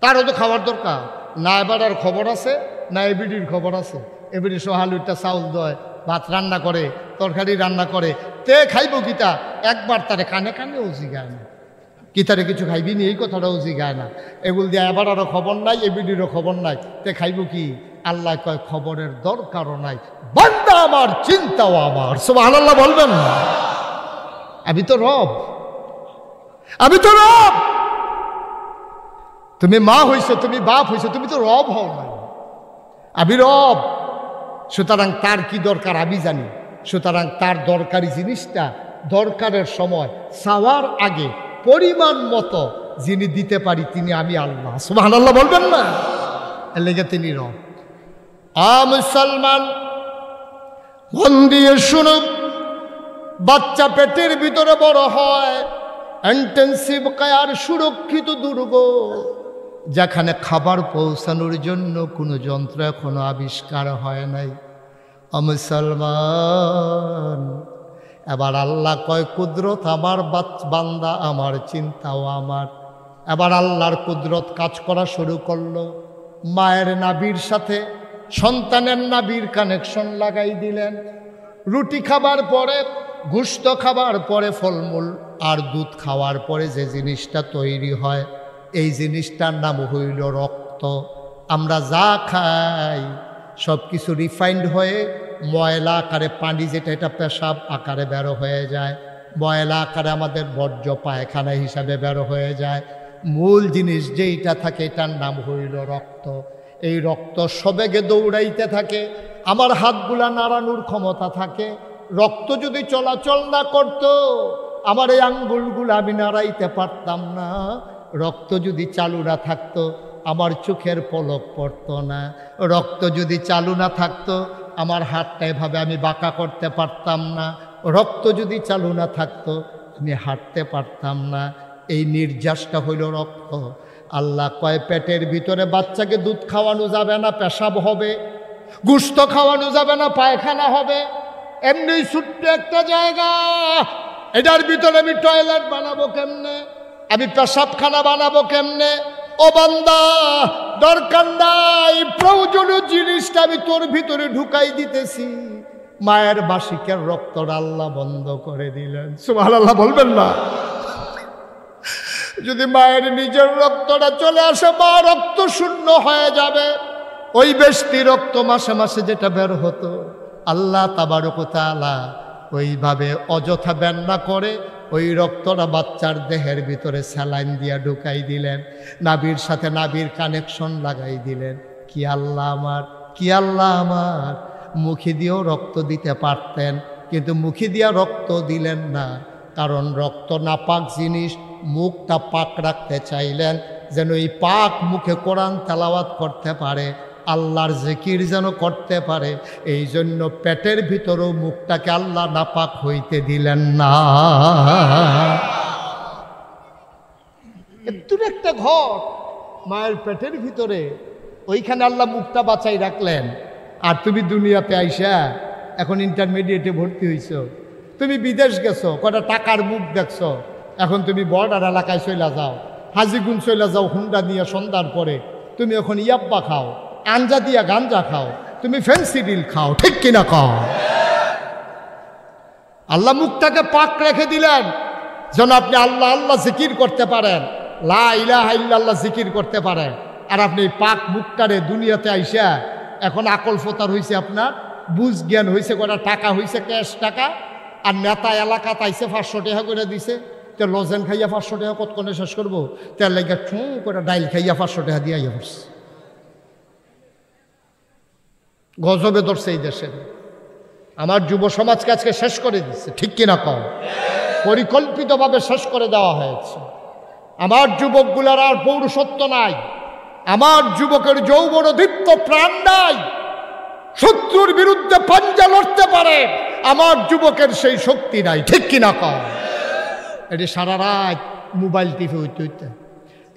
তারও তো খাওয়ার দরকার না। এবার আর খবর আছে না, এবিডির খবর আছে? এবিডি সোহালুরটা চাউল দেয়, ভাত রান্না করে, তরকারি রান্না করে, তে খাইব কিতা? একবার তারে কানে কানেও জিগায় না, কিতারে কিছু খাইবি নি এই কথাটাও জিগায় না। এগুলো দিয়ে এবার আরও খবর নাই, এবিডিরও খবর নাই, তে খাইব কি? আল্লাহ কয় খবরের দরকারও নাই, বান্দা আমার, চিন্তাও আমার। সুবহানাল্লাহ বলবেন না? আমি তো রব, আমি তো রব। তুমি মা হইছো, তুমি বাপ হইছো, তুমি তো রব হও নাই, আমি রব। সুতরাং তার কি দরকার আমি জানি। সুতরাং তার দরকারি জিনিসটা দরকারের সময় চাওয়ার আগে পরিমাণ মতো যিনি দিতে পারি তিনি আমি আল্লাহ। সুবহানাল্লাহ বলবেন না? এর লেগে তিনি রব। মুসলমান মন দিয়ে শুনুন, বাচ্চা পেটের ভিতরে বড় হয়, ইন্টেন্সিভ কেয়ার, সুরক্ষিত দুর্গ, যেখানে খাবার পৌঁছানোর জন্য কোনো যন্ত্র এখনো আবিষ্কার হয় নাই। মুসলমান, এবার আল্লাহ কয় কুদরত আমার, বান্দা আমার, চিন্তাও আমার। এবার আল্লাহর কুদরত কাজ করা শুরু করলো। মায়ের নাভির সাথে সন্তানের নাভির কানেকশন লাগাই দিলেন। রুটি খাবার পরে, গোশত খাবার পরে, ফলমূল আর দুধ খাওয়ার পরে যে জিনিসটা তৈরি হয়, এই জিনিসটার নাম হইল রক্ত। আমরা যা খাই সব কিছু রিফাইন্ড হয়ে ময়লা আকারে, পানি যেটা এটা পেশাব আকারে বেরো হয়ে যায়, ময়লা আকারে আমাদের বর্জ্য পায়খানা হিসাবে বেরো হয়ে যায়। মূল জিনিস যেইটা থাকে এটার নাম হইল রক্ত। এই রক্ত সবেগে দৌড়াইতে থাকে, আমার হাতগুলা নাড়ানোর ক্ষমতা থাকে। রক্ত যদি চলাচল না করত, আমার এই আঙ্গুলগুলো আমি নাড়াইতে পারতাম না। রক্ত যদি চালু না থাকতো, আমার চোখের পলক পড়তো না। রক্ত যদি চালু না থাকতো আমার হাতটা এভাবে আমি বাঁকা করতে পারতাম না। রক্ত যদি চালু না থাকতো আমি হাঁটতে পারতাম না। এই নির্যাসটা হইল রক্ত। আল্লাহ কয় পেটের ভিতরে বাচ্চাকে দুধ খাওয়ানো যাবে না, পেশাব হবে। গোশত খাওয়ানো যাবে না, পায়খানা হবে। এমনি ছোট্ট একটা জায়গা, এটার ভিতরে আমি টয়লেট বানাবো কেমনে, আমি পেশাবখানা বানাবো কেমনে? ও বান্দা, দরকার নাই, প্রয়োজনীয় জিনিসটা আমি তোর ভিতরে ঢুকাই দিতেছি। মায়ের বাসিকের রক্তটা আল্লাহ বন্ধ করে দিলেন। সুবহানাল্লাহ বলবেন না? যদি মায়ের নিজের রক্তটা চলে আসে, মা রক্ত শূন্য হয়ে যাবে। ওই বেশি রক্ত মাসে মাসে যেটা বের হতো, আল্লাহ তাবারক ওয়া তাআলা ওইভাবে অযথা বের না করে ওই রক্তটা বাচ্চার দেহের ভিতরে স্যালাইন দিয়া ঢুকাই দিলেন, নাভির সাথে নাভির কানেকশন লাগাই দিলেন। কি আল্লাহ আমার, কি আল্লাহ আমার! মুখে দিয়েও রক্ত দিতে পারতেন, কিন্তু মুখে দিয়া রক্ত দিলেন না, কারণ রক্ত নাপাক জিনিস। মুখটা পাক রাখতে চাইলেন, যেন এই পাক মুখে কোরআন তেলাওয়াত করতে পারে, আল্লাহর জিকির যেন করতে পারে। এই জন্য পেটের ভিতরেও মুখটাকে আল্লাহ নাপাক হইতে দিলেন না। একটু একটা ঘর মায়ের পেটের ভিতরে, ওইখানে আল্লাহ মুখটা বাঁচাই রাখলেন। আর তুমি দুনিয়াতে আইসা এখন ইন্টারমিডিয়েটে ভর্তি হইছ, তুমি বিদেশ গেছো, কটা টাকার মুখ দেখছো, এখন তুমি বর্ডার এলাকায় চলে যাও, হাজিগুন চলে যাও হুন্ডা নিয়ে সন্ধ্যার পরে, তুমি এখন ইয়াব্বা খাও, আঞ্জা দিয়া গাঞ্জা খাও, তুমি ফেন্সিডিল খাও, ঠিক কিনা খাও? আল্লাহ মুখটাকে পাক রেখে দিলেন যেন আপনি আল্লাহ আল্লাহ জিকির করতে পারেন, লা ইলাহা ইল্লাল্লাহ জিকির করতে পারেন। আর আপনি পাক মুখটারে দুনিয়াতে আইসা এখন আকল ফোতার হয়েছে, আপনার বুঝ জ্ঞান হয়েছে, কটা টাকা হয়েছে ক্যাশ টাকা, আর নেতা এলাকা তাইছে 500 টাকা করে দিছে, তো লজেন খাইয়া 500 টাকা কতক্ষণে শেষ করবো, তার লাগে ঠু করে ডাইল খাইয়া 500 টাকা দিয়ে আইয়া পড়ছে। গজবে ধরছে এই দেশের। আমার যুব সমাজকে আজকে শেষ করে দিচ্ছে, ঠিক কিনা কম? পরিকল্পিতভাবে শেষ করে দেওয়া হয়েছে। আমার যুবকগুলার আর পৌরুষত্ব নাই, আমার যুবকের যৌবন দীপ্ত প্রাণ নাই, শত্রুর বিরুদ্ধে পাঞ্জা লড়তে পারে, আমার যুবকের সেই শক্তি নাই, ঠিক কিনা কম? এটি সারা রাত মোবাইল টিপে হইতে হইতে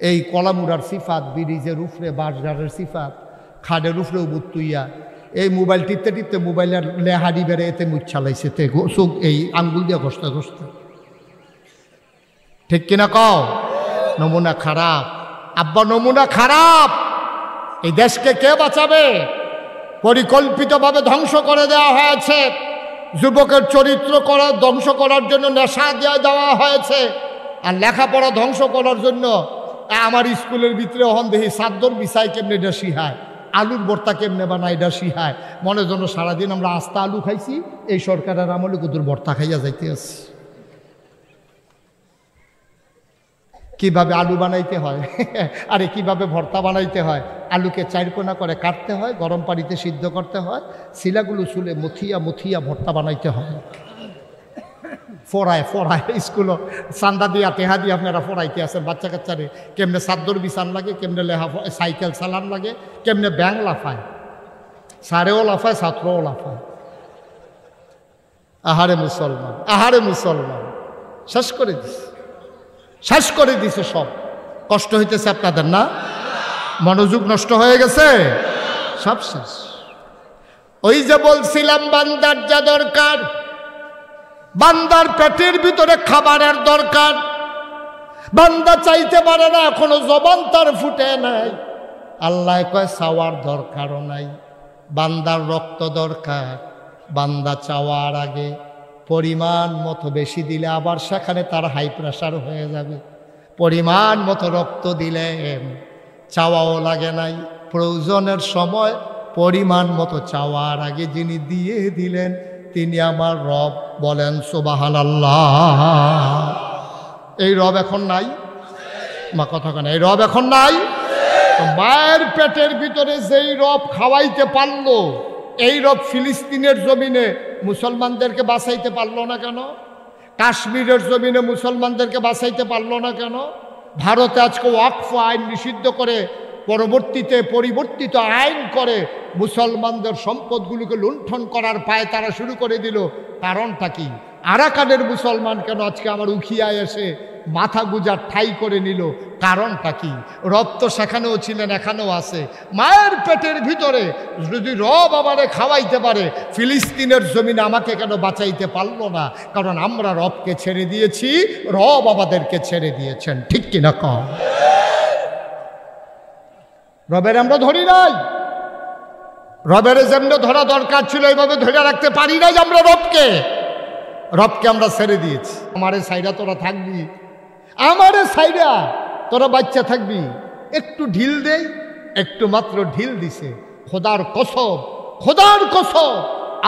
এই কলামুড়ার সিফাত, ব্রিজের উফরে বাসগারের সিফাত, খাডের উফরে উবুত তুইয়া এই মোবাইল টিপতে টিপতে মোবাইলের লেহারি বেড়ে এতে মুখ চালাইছে, তে চোখ এই আঙ্গুল দিয়ে ঘষতে ঘষতে, ঠিক কিনা কও? নমুনা খারাপ আব্বা, নমুনা খারাপ। এই দেশকে কে বাঁচাবে? পরিকল্পিতভাবে ধ্বংস করে দেওয়া হয়েছে। যুবকের চরিত্র ধ্বংস করার জন্য নেশা দেওয়া হয়েছে, আর লেখাপড়া ধ্বংস করার জন্য আমার স্কুলের ভিতরে হন দেখি চাদর বিছায় কেমনে এটা শিহায়, আলুর ভর্তা কেমনে বানায় এটা শিহায়। মনে জন্য সারাদিন আমরা আস্তা আলু খাইছি, এই সরকারের আমলে কুতুর ভর্তা খাইয়া যাইতে আছি। কিভাবে আলু বানাইতে হয়, আরে কিভাবে ভর্তা বানাইতে হয়, আলুকে 4 কোনা করে কাটতে হয়, গরম পানিতে সিদ্ধ করতে হয়, শিলাগুলো চুলে মুথিয়া মুথিয়া ভর্তা বানাইতে হয়। ফোড়ায় ফোড়ায় স্কুলও চান্দা দিয়া টেহা দিয়ে আপনারা ফোড়াইতে আছেন বাচ্চা কাচ্চারে, কেমনে চাদর বিছান লাগে, কেমনে সাইকেল চালান লাগে, কেমনে ব্যাং লাফায়, সারেও লাফায় ছাত্রও লাফায়। আহারে মুসলমান, আহারে মুসলমান, শেষ করে দিছে, শেষ করে দিছে। সব কষ্ট হইতেছে আপনাদের না? মনোযোগ নষ্ট হয়ে গেছে, সব শেষ। ওই যে বলছিলাম বান্দার যা দরকার, বান্দার পেটের ভিতরে খাবারের দরকার, বান্দা চাইতে পারে না, এখনো জবান তার ফুটে নাই। আল্লাহ কয় চাওয়ার দরকারও নাই, বান্দার রক্ত দরকার। বান্দা চাওয়ার আগে পরিমাণ মতো বেশি দিলে আবার সেখানে তার হাই প্রেশার হয়ে যাবে। পরিমাণ মতো রক্ত দিলে চাওয়াও লাগে নাই, প্রয়োজনের সময় পরিমাণ মতো চাওয়ার আগে যিনি দিয়ে দিলেন তিনি আমার রব। বলেন সুবহানাল্লাহ। এই রব এখন নাই, মা কথা কেন, এই রব এখন নাই। মায়ের পেটের ভিতরে যেই রব খাওয়াইতে পারলো, এই রব ফিলিস্তিনের জমিনে মুসলমানদেরকে বাঁচাইতে পারলো না কেন? কাশ্মীরের জমিনে মুসলমানদেরকে বাঁচাইতে পারলো না কেন? ভারতে আজকে ওয়াকফ আইন নিষিদ্ধ করে পরবর্তীতে পরিবর্তিত আইন করে মুসলমানদের সম্পদগুলোকে লুণ্ঠন করার পায়ে তারা শুরু করে দিল। কারণটা কি? আরাকানের মুসলমান কেন আজকে আমার উখিয়ায় এসে মাথা গুজার ঠাই করে নিল? কারণটা কি? রব তো সেখানেও ছিলেন, এখানেও আছে। মায়ের পেটের ভিতরে যদি রব আমারে খাওয়াইতে পারে, ফিলিস্তিনের জমিনে আমাকে কেন বাঁচাইতে পারলো না? কারণ আমরা রবকে ছেড়ে দিয়েছি, রব আমাদেরকে ছেড়ে দিয়েছেন। ঠিক কিনা কম? রবের আমরা ধরি নাই। রবের যেমন ধরা দরকার ছিল এইভাবে ধরে রাখতে পারি নাই আমরা রবকে। রবকে আমরা ছেড়ে দিয়েছি। আমারে সাইডা তোরা থাকবি, আমারে সাইডা তোরা বাচ্চা থাকবি। একটু ঢিল দেই, একটু মাত্র ঢিল দিছে। খোদার কসম, খোদার কসম,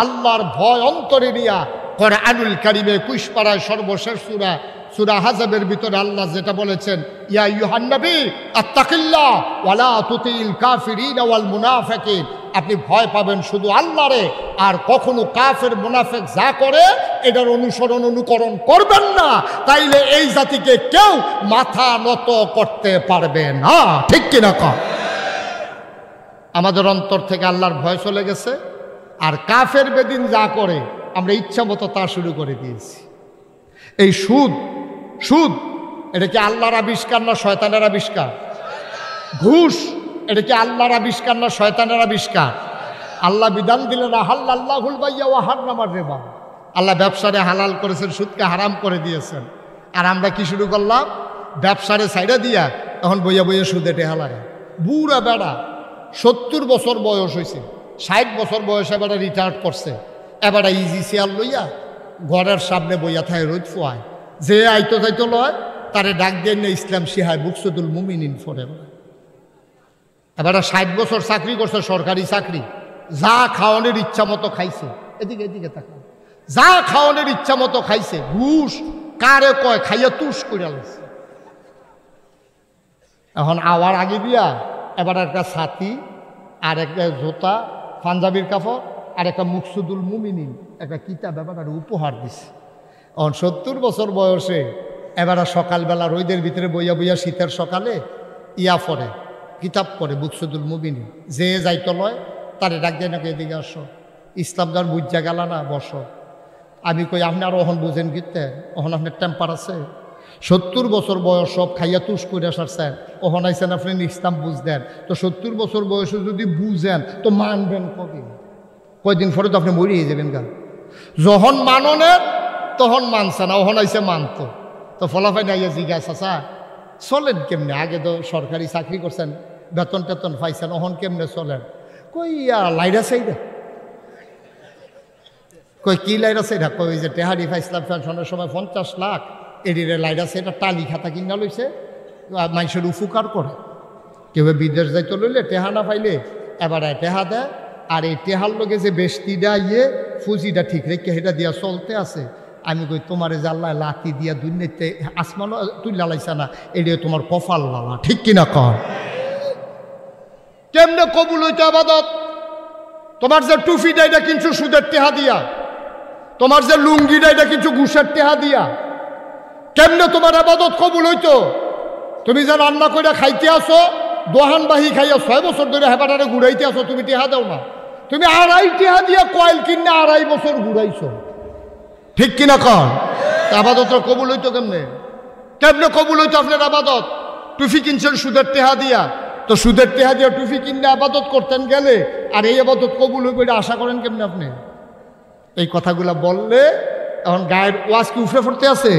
আল্লাহর ভয় অন্তরে নিয়া কোরআনুল কারীমে 21 পারায় সর্বশেষ সূরা সূরা হাজাবের ভিতরে আল্লাহ যেটা বলেছেন, ইয়া আইয়ুহান নবী আত্তাকিল্লাহ ওয়ালা তুতিল কাফিরিন ওয়াল মুনাফিকিন, আপনি ভয় পাবেন শুধু আল্লাহরে, আর কখনো কাফের মুনাফিক যা করে এটার অনুকরণ করবেন না, তাইলে এই জাতিকে কেউ মাথা নত করতে পারবে না। ঠিক কিনা কম? আমাদের অন্তর থেকে আল্লাহর ভয় চলে গেছে, আর কাফের বেদিন যা করে আমরা ইচ্ছা মতো তা শুরু করে দিয়েছি। এই সুদ, সুদ এটা কি আল্লাহর আবিষ্কার না শয়তানের আবিষ্কার? ঘুষ এটা কি আল্লাহর আবিষ্কার না শয়তানের আবিষ্কার? আল্লাহ বিধান দিলেন আহাল্লাহুল বাইয়া ওয়া হারামার রিবা, আল্লাহ ব্যবসারে হালাল করেছেন, সুদকে হারাম করে দিয়েছেন। আর আমরা কি শুরু করলাম? ব্যবসারে সাইডা দিয়া এখন বইয়া বইয়া সুদে টেহা লাগা। বুড়া বেড়া 70 বছর বয়স হয়েছে, 60 বছর বয়সে এবারে রিটায়ার্ড করছে, এবারে ইজি চেয়ার লইয়া ঘরের সামনে বইয়া থায় রোদ ফোয়ায়, যে আইতো যাইতো লয় তারে ডাক দিয়ে না ইসলাম শিহায় বুকসুদুল মুমিনিন ফরে। এবারে 60 বছর চাকরি করছে, সরকারি চাকরি, যা খাওয়ানোর ইচ্ছা মতো খাইছে। এদিকে এদিকে তাকা, যা খাওয়ানোর ইচ্ছা মতো খাইছে। ঘুষ কারে কয় খাইয়া তুষ করে লাগছে। এখন আওয়ার আগে দিয়া এবার একটা ছাতি আর একটা জোতা, পাঞ্জাবির কাপড় আর একটা মুকসুদুল মুমিনিন একটা কিতাব এবার উপহার দিছে। এখন 70 বছর বয়সে এবার সকালবেলা রোদের ভিতরে বইয়া বইয়া শীতের সকালে ইয়া পড়ে, কিতাব পড়ে মুকসুদুল মুমিনিন। যে যাইতো লয় তারে ডাক দেয় নাকি এদিকে আসো, ইসলাম যার বুঝা গেল না, বসো। আমি কই আপনি আরো ওহন বুঝেন কিতে, ওহন আপনার টেম্পার আছে? 70 বছর বয়স সব খাইয়া তুষ করে সারছেন, ওহন আইসেন আপনি ইসলাম বুঝদেন। তো 70 বছর বয়সে যদি বুঝেন তো মানবেন কবে? কয়দিন পরে তো আপনি মরিয়ে যাবেন গা। যখন মাননের তখন মানছে না, ওহন আইসে মানতো। তো ফলাফাই না ইয়া জিজ্ঞাসা চাচা চলেন কেমনে? আগে তো সরকারি চাকরি করছেন, বেতন টেতন পাইছেন, ওহন কেমনে চলেন? কই লাইরা চাইরা। কই কি লাইরা চাইরা? কই যে টেহারি ফাইসলাম পেনশনের সময় 50 লাখ এডিরে লাইরা চাইরা টালি খাতা কিনা লইছে, মানুষের উপকার করে। কেউ বিদেশ যাইতে লইলে টেহা না পাইলে এবার টেহা দেয়, আর এই টেহার লোকে যে বেষ্টিটা ইয়ে ফুজিটা ঠিক রেখে সেটা দিয়া চলতে আছে। আমি কই তোমার যে আল্লাহ লাঠি দিয়া দুনিয়াতে আসমানও তুই লালাইছা না, এটা তোমার কপাল লালা। ঠিক কিনা কর? কেমনে কবুল হইতে আবাদত? তোমার যে টুফিটা এটা কিন্তু সুদের টেহা দিয়া, তোমার যে লুঙ্গিটা এটা কিন্তু ঘুষের টেহা দিয়া। কেমনে তোমার আবাদত কবুল হইতো? তুমি যে রান্না করে খাইতে আসো, দোহান বাহি খাইয়া 6 বছর ধরে হেবাটারে ঘুরাইতে আসো, তুমি টেহা দাও না। তুমি 2.5 টেহা দিয়া কয়েল কিনে 2.5 বছর ঘুরাইছো। ঠিক কিনা কন? আবাদত কবুল হইতো কেমনে? কেমনে কবুল হইতো আপনার আবাদত? টুফি কিনছেন সুদের টেহা দিয়া, তো সুদের টেহা দিয়া টুফি কিনে আবাদত করতেন গেলে, আর এই আবাদত কবুল হইবে এটা আশা করেন কেমনে আপনি? এই কথাগুলা বললে এখন গায়ের ওয়াজ কি উফরে পড়তে আছে?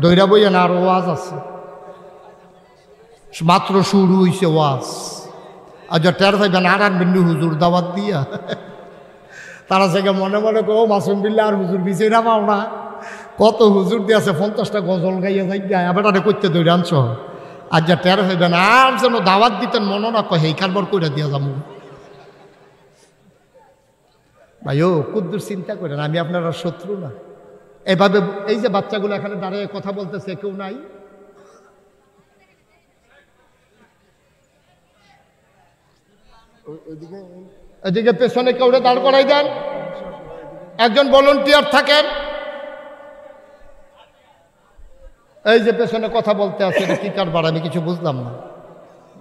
দৈরা বইয়া না, আরো ওয়াজ আছে, মাত্র শুরু হইছে ওয়াজ। আর যা টের পাইবেন আর বিন্দু হুজুর দাওয়াত দিয়া তারা থেকে মনে মনে কো মাসুম বিল্লা আর হুজুর বিচে না পাও না, কত হুজুর দিয়ে আছে 50টা গজল গাইয়া যাই আবার তারা করতে দৈরা আনছ। আর যা টের পাইবেন আর যেন দাওয়াত দিতেন মনে না কয়, এই কারবার করে দিয়া যাবো। ভাই ও কুদ্দুর চিন্তা করেন, আমি আপনারা শত্রু না। এভাবে এই যে বাচ্চাগুলো এখানে দাঁড়িয়ে কথা বলতেছে, কেউ নাই? এদিকে পেছনে কেউরে দাঁড় করাই দেন, একজন ভলান্টিয়ার থাকেন। এই যে পেছনে কথা বলতে আছে, এটা কি কারবার? আমি কিছু বুঝলাম না।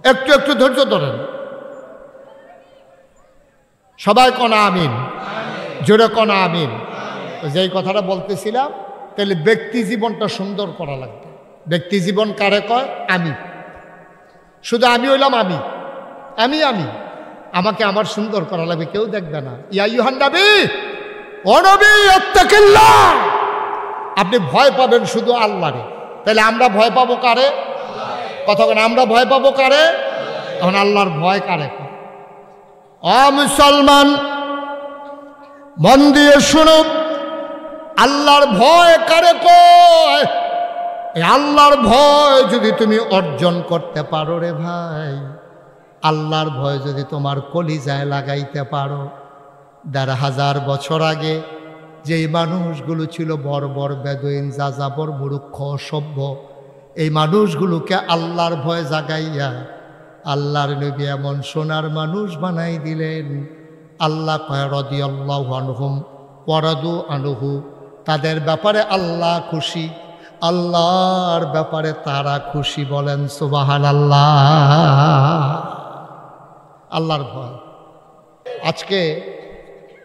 একটু একটু ধৈর্য ধরেন। সবাই কনা আমিন, জোরে কনা আমিন। যেই কথাটা বলতেছিলাম, তাহলে ব্যক্তি জীবনটা সুন্দর করা লাগবে। ব্যক্তি জীবন কারে কয়? আমি। শুধু আমি হইলাম আমি আমি আমি আমাকে আমার সুন্দর করা লাগবে, কেউ দেখবে না। ইয়া আইয়ুহান নবী, ও নবী ইত্তাকিল্লাহ, আপনি ভয় পাবেন শুধু আল্লাহরে। তাহলে আমরা ভয় পাবো কারে? কথা বলেন, আমরা ভয় পাবো কারে? তখন আল্লাহর ভয় কারে? মুসলমান মন দিয়ে শুনো, আল্লাহর ভয় কারে কয়? এই আল্লাহর ভয় যদি তুমি অর্জন করতে পারো রে ভাই, আল্লাহর ভয় যদি তোমার কলিজায় লাগাইতে পারো, ১,৫০০ বছর আগে যেই মানুষগুলো ছিল বর্বর, বেদুইন, যাযাবর, মূর্খ, অসভ্য, এই মানুষগুলোকে আল্লাহর ভয় জাগাইয়া আল্লাহর নবী এমন সোনার মানুষ বানাই দিলেন। আল্লাহ কয় রাদিয়াল্লাহু আনহুম ওয়া রাদু আনহু, তাদের ব্যাপারে আল্লাহ খুশি, আল্লাহর ব্যাপারে তারা খুশি। বলেন সুবহানাল্লাহ। আল্লাহর ভয়। আজকে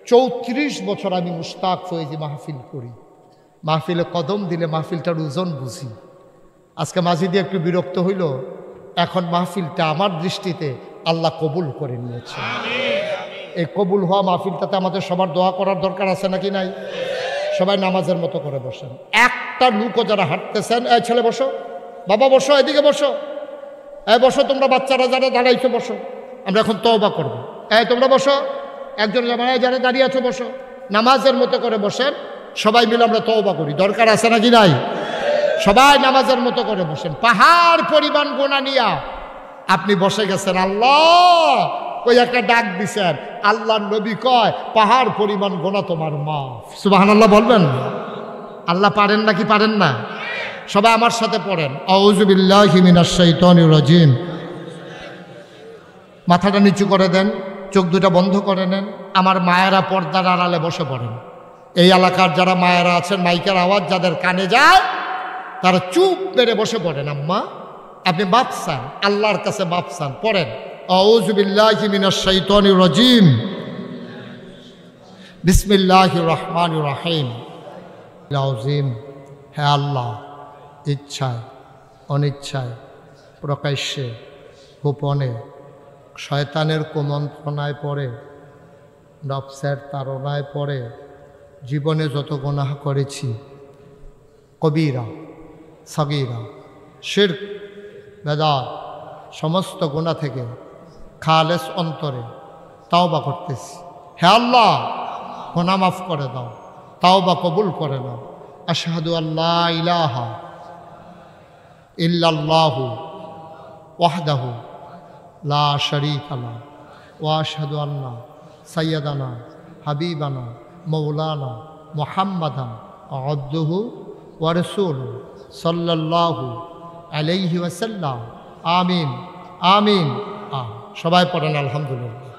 ৩৪ বছর আমি মুশতাক ফয়েজি মাহফিল করি, মাহফিলে কদম দিলে মাহফিলটার ওজন বুঝি। আজকে মাঝে দিয়ে একটু বিরক্ত হইল, এখন মাহফিলটা আমার দৃষ্টিতে আল্লাহ কবুল করে নিয়েছে। এই কবুল হওয়া মাহফিলটাতে আমাদের সবার দোয়া করার দরকার আছে নাকি নাই? সবাই নামাজের মতো করে বসেন। একটা লুকও যারা হাঁটতেছেন, এই ছেলে বসো, বাবা বসো, এদিকে বসো, এই বসো, তোমরা বাচ্চারা যারা দাঁড়াইছো বসো, আমরা এখন তওবা করবো। এই তোমরা বসো, একজন জামানায় যারা দাঁড়িয়ে আছো বসো, নামাজের মতো করে বসেন। সবাই মিলে আমরা তওবা করি, দরকার আছে নাকি নাই? সবাই নামাজের মতো করে বসেন। পাহাড় পরিমাণ গোনা নিয়া আপনি বসে গেছেন, আল্লাহ ওই একটা ডাক দিছেন, আল্লাহর নবী কয় পাহাড় পরিমাণ গোনা তোমার মাফ। সুবহানাল্লাহ বলবেন? আল্লাহ পারেন নাকি পারেন না? সবাই আমার সাথে পড়েন, আউযু বিল্লাহি মিনাশ শাইতানির রাজিম। মাথাটা নিচু করে দেন, চোখ দুটা বন্ধ করে নেন। আমার মায়েরা পর্দার আড়ালে বসে পড়েন। এই এলাকার যারা মায়েরা আছেন, মাইকের আওয়াজ যাদের কানে যায় তারা চুপ মেরে বসে পড়েন। আম্মা আপনি মাপ চান, আল্লাহর কাছে মাপ চান। পড়েন, আউযু বিল্লাহি মিনাশ শাইতানির রাজিম, বিসমিল্লাহির রহমানির রহিম। আযীম, হে আল্লাহ, ইচ্ছায় অনিচ্ছায়, প্রকাশ্যে গোপনে, শয়তানের কুমন্ত্রণায় পড়ে, নফসের তাড়নায় পড়ে জীবনে যত গুনাহ করেছি, কবিরা সগীরা, শিরক, বেদাত, সমস্ত গুনাহ থেকে খালেস অন্তরে তাওবা করতেছি। হে আল্লাহ, গুনাহ মাফ করে দাও, তাওবা কবুল করে নাও। আশহাদু আল্লা ইলাহা ইল্লাল্লাহু ওয়াহদাহু লা শারীকা লাহু ওয়া আশহাদু আন্না সাইয়্যিদানা হাবিবানা মাওলানা মুহাম্মাদান আবদুহু ওয়া রাসূলুহু সাল্লাল্লাহু আলাইহি ওয়াসাল্লাম। আমিন আমিন। সবাই পড়েন আলহামদুলিল্লাহ।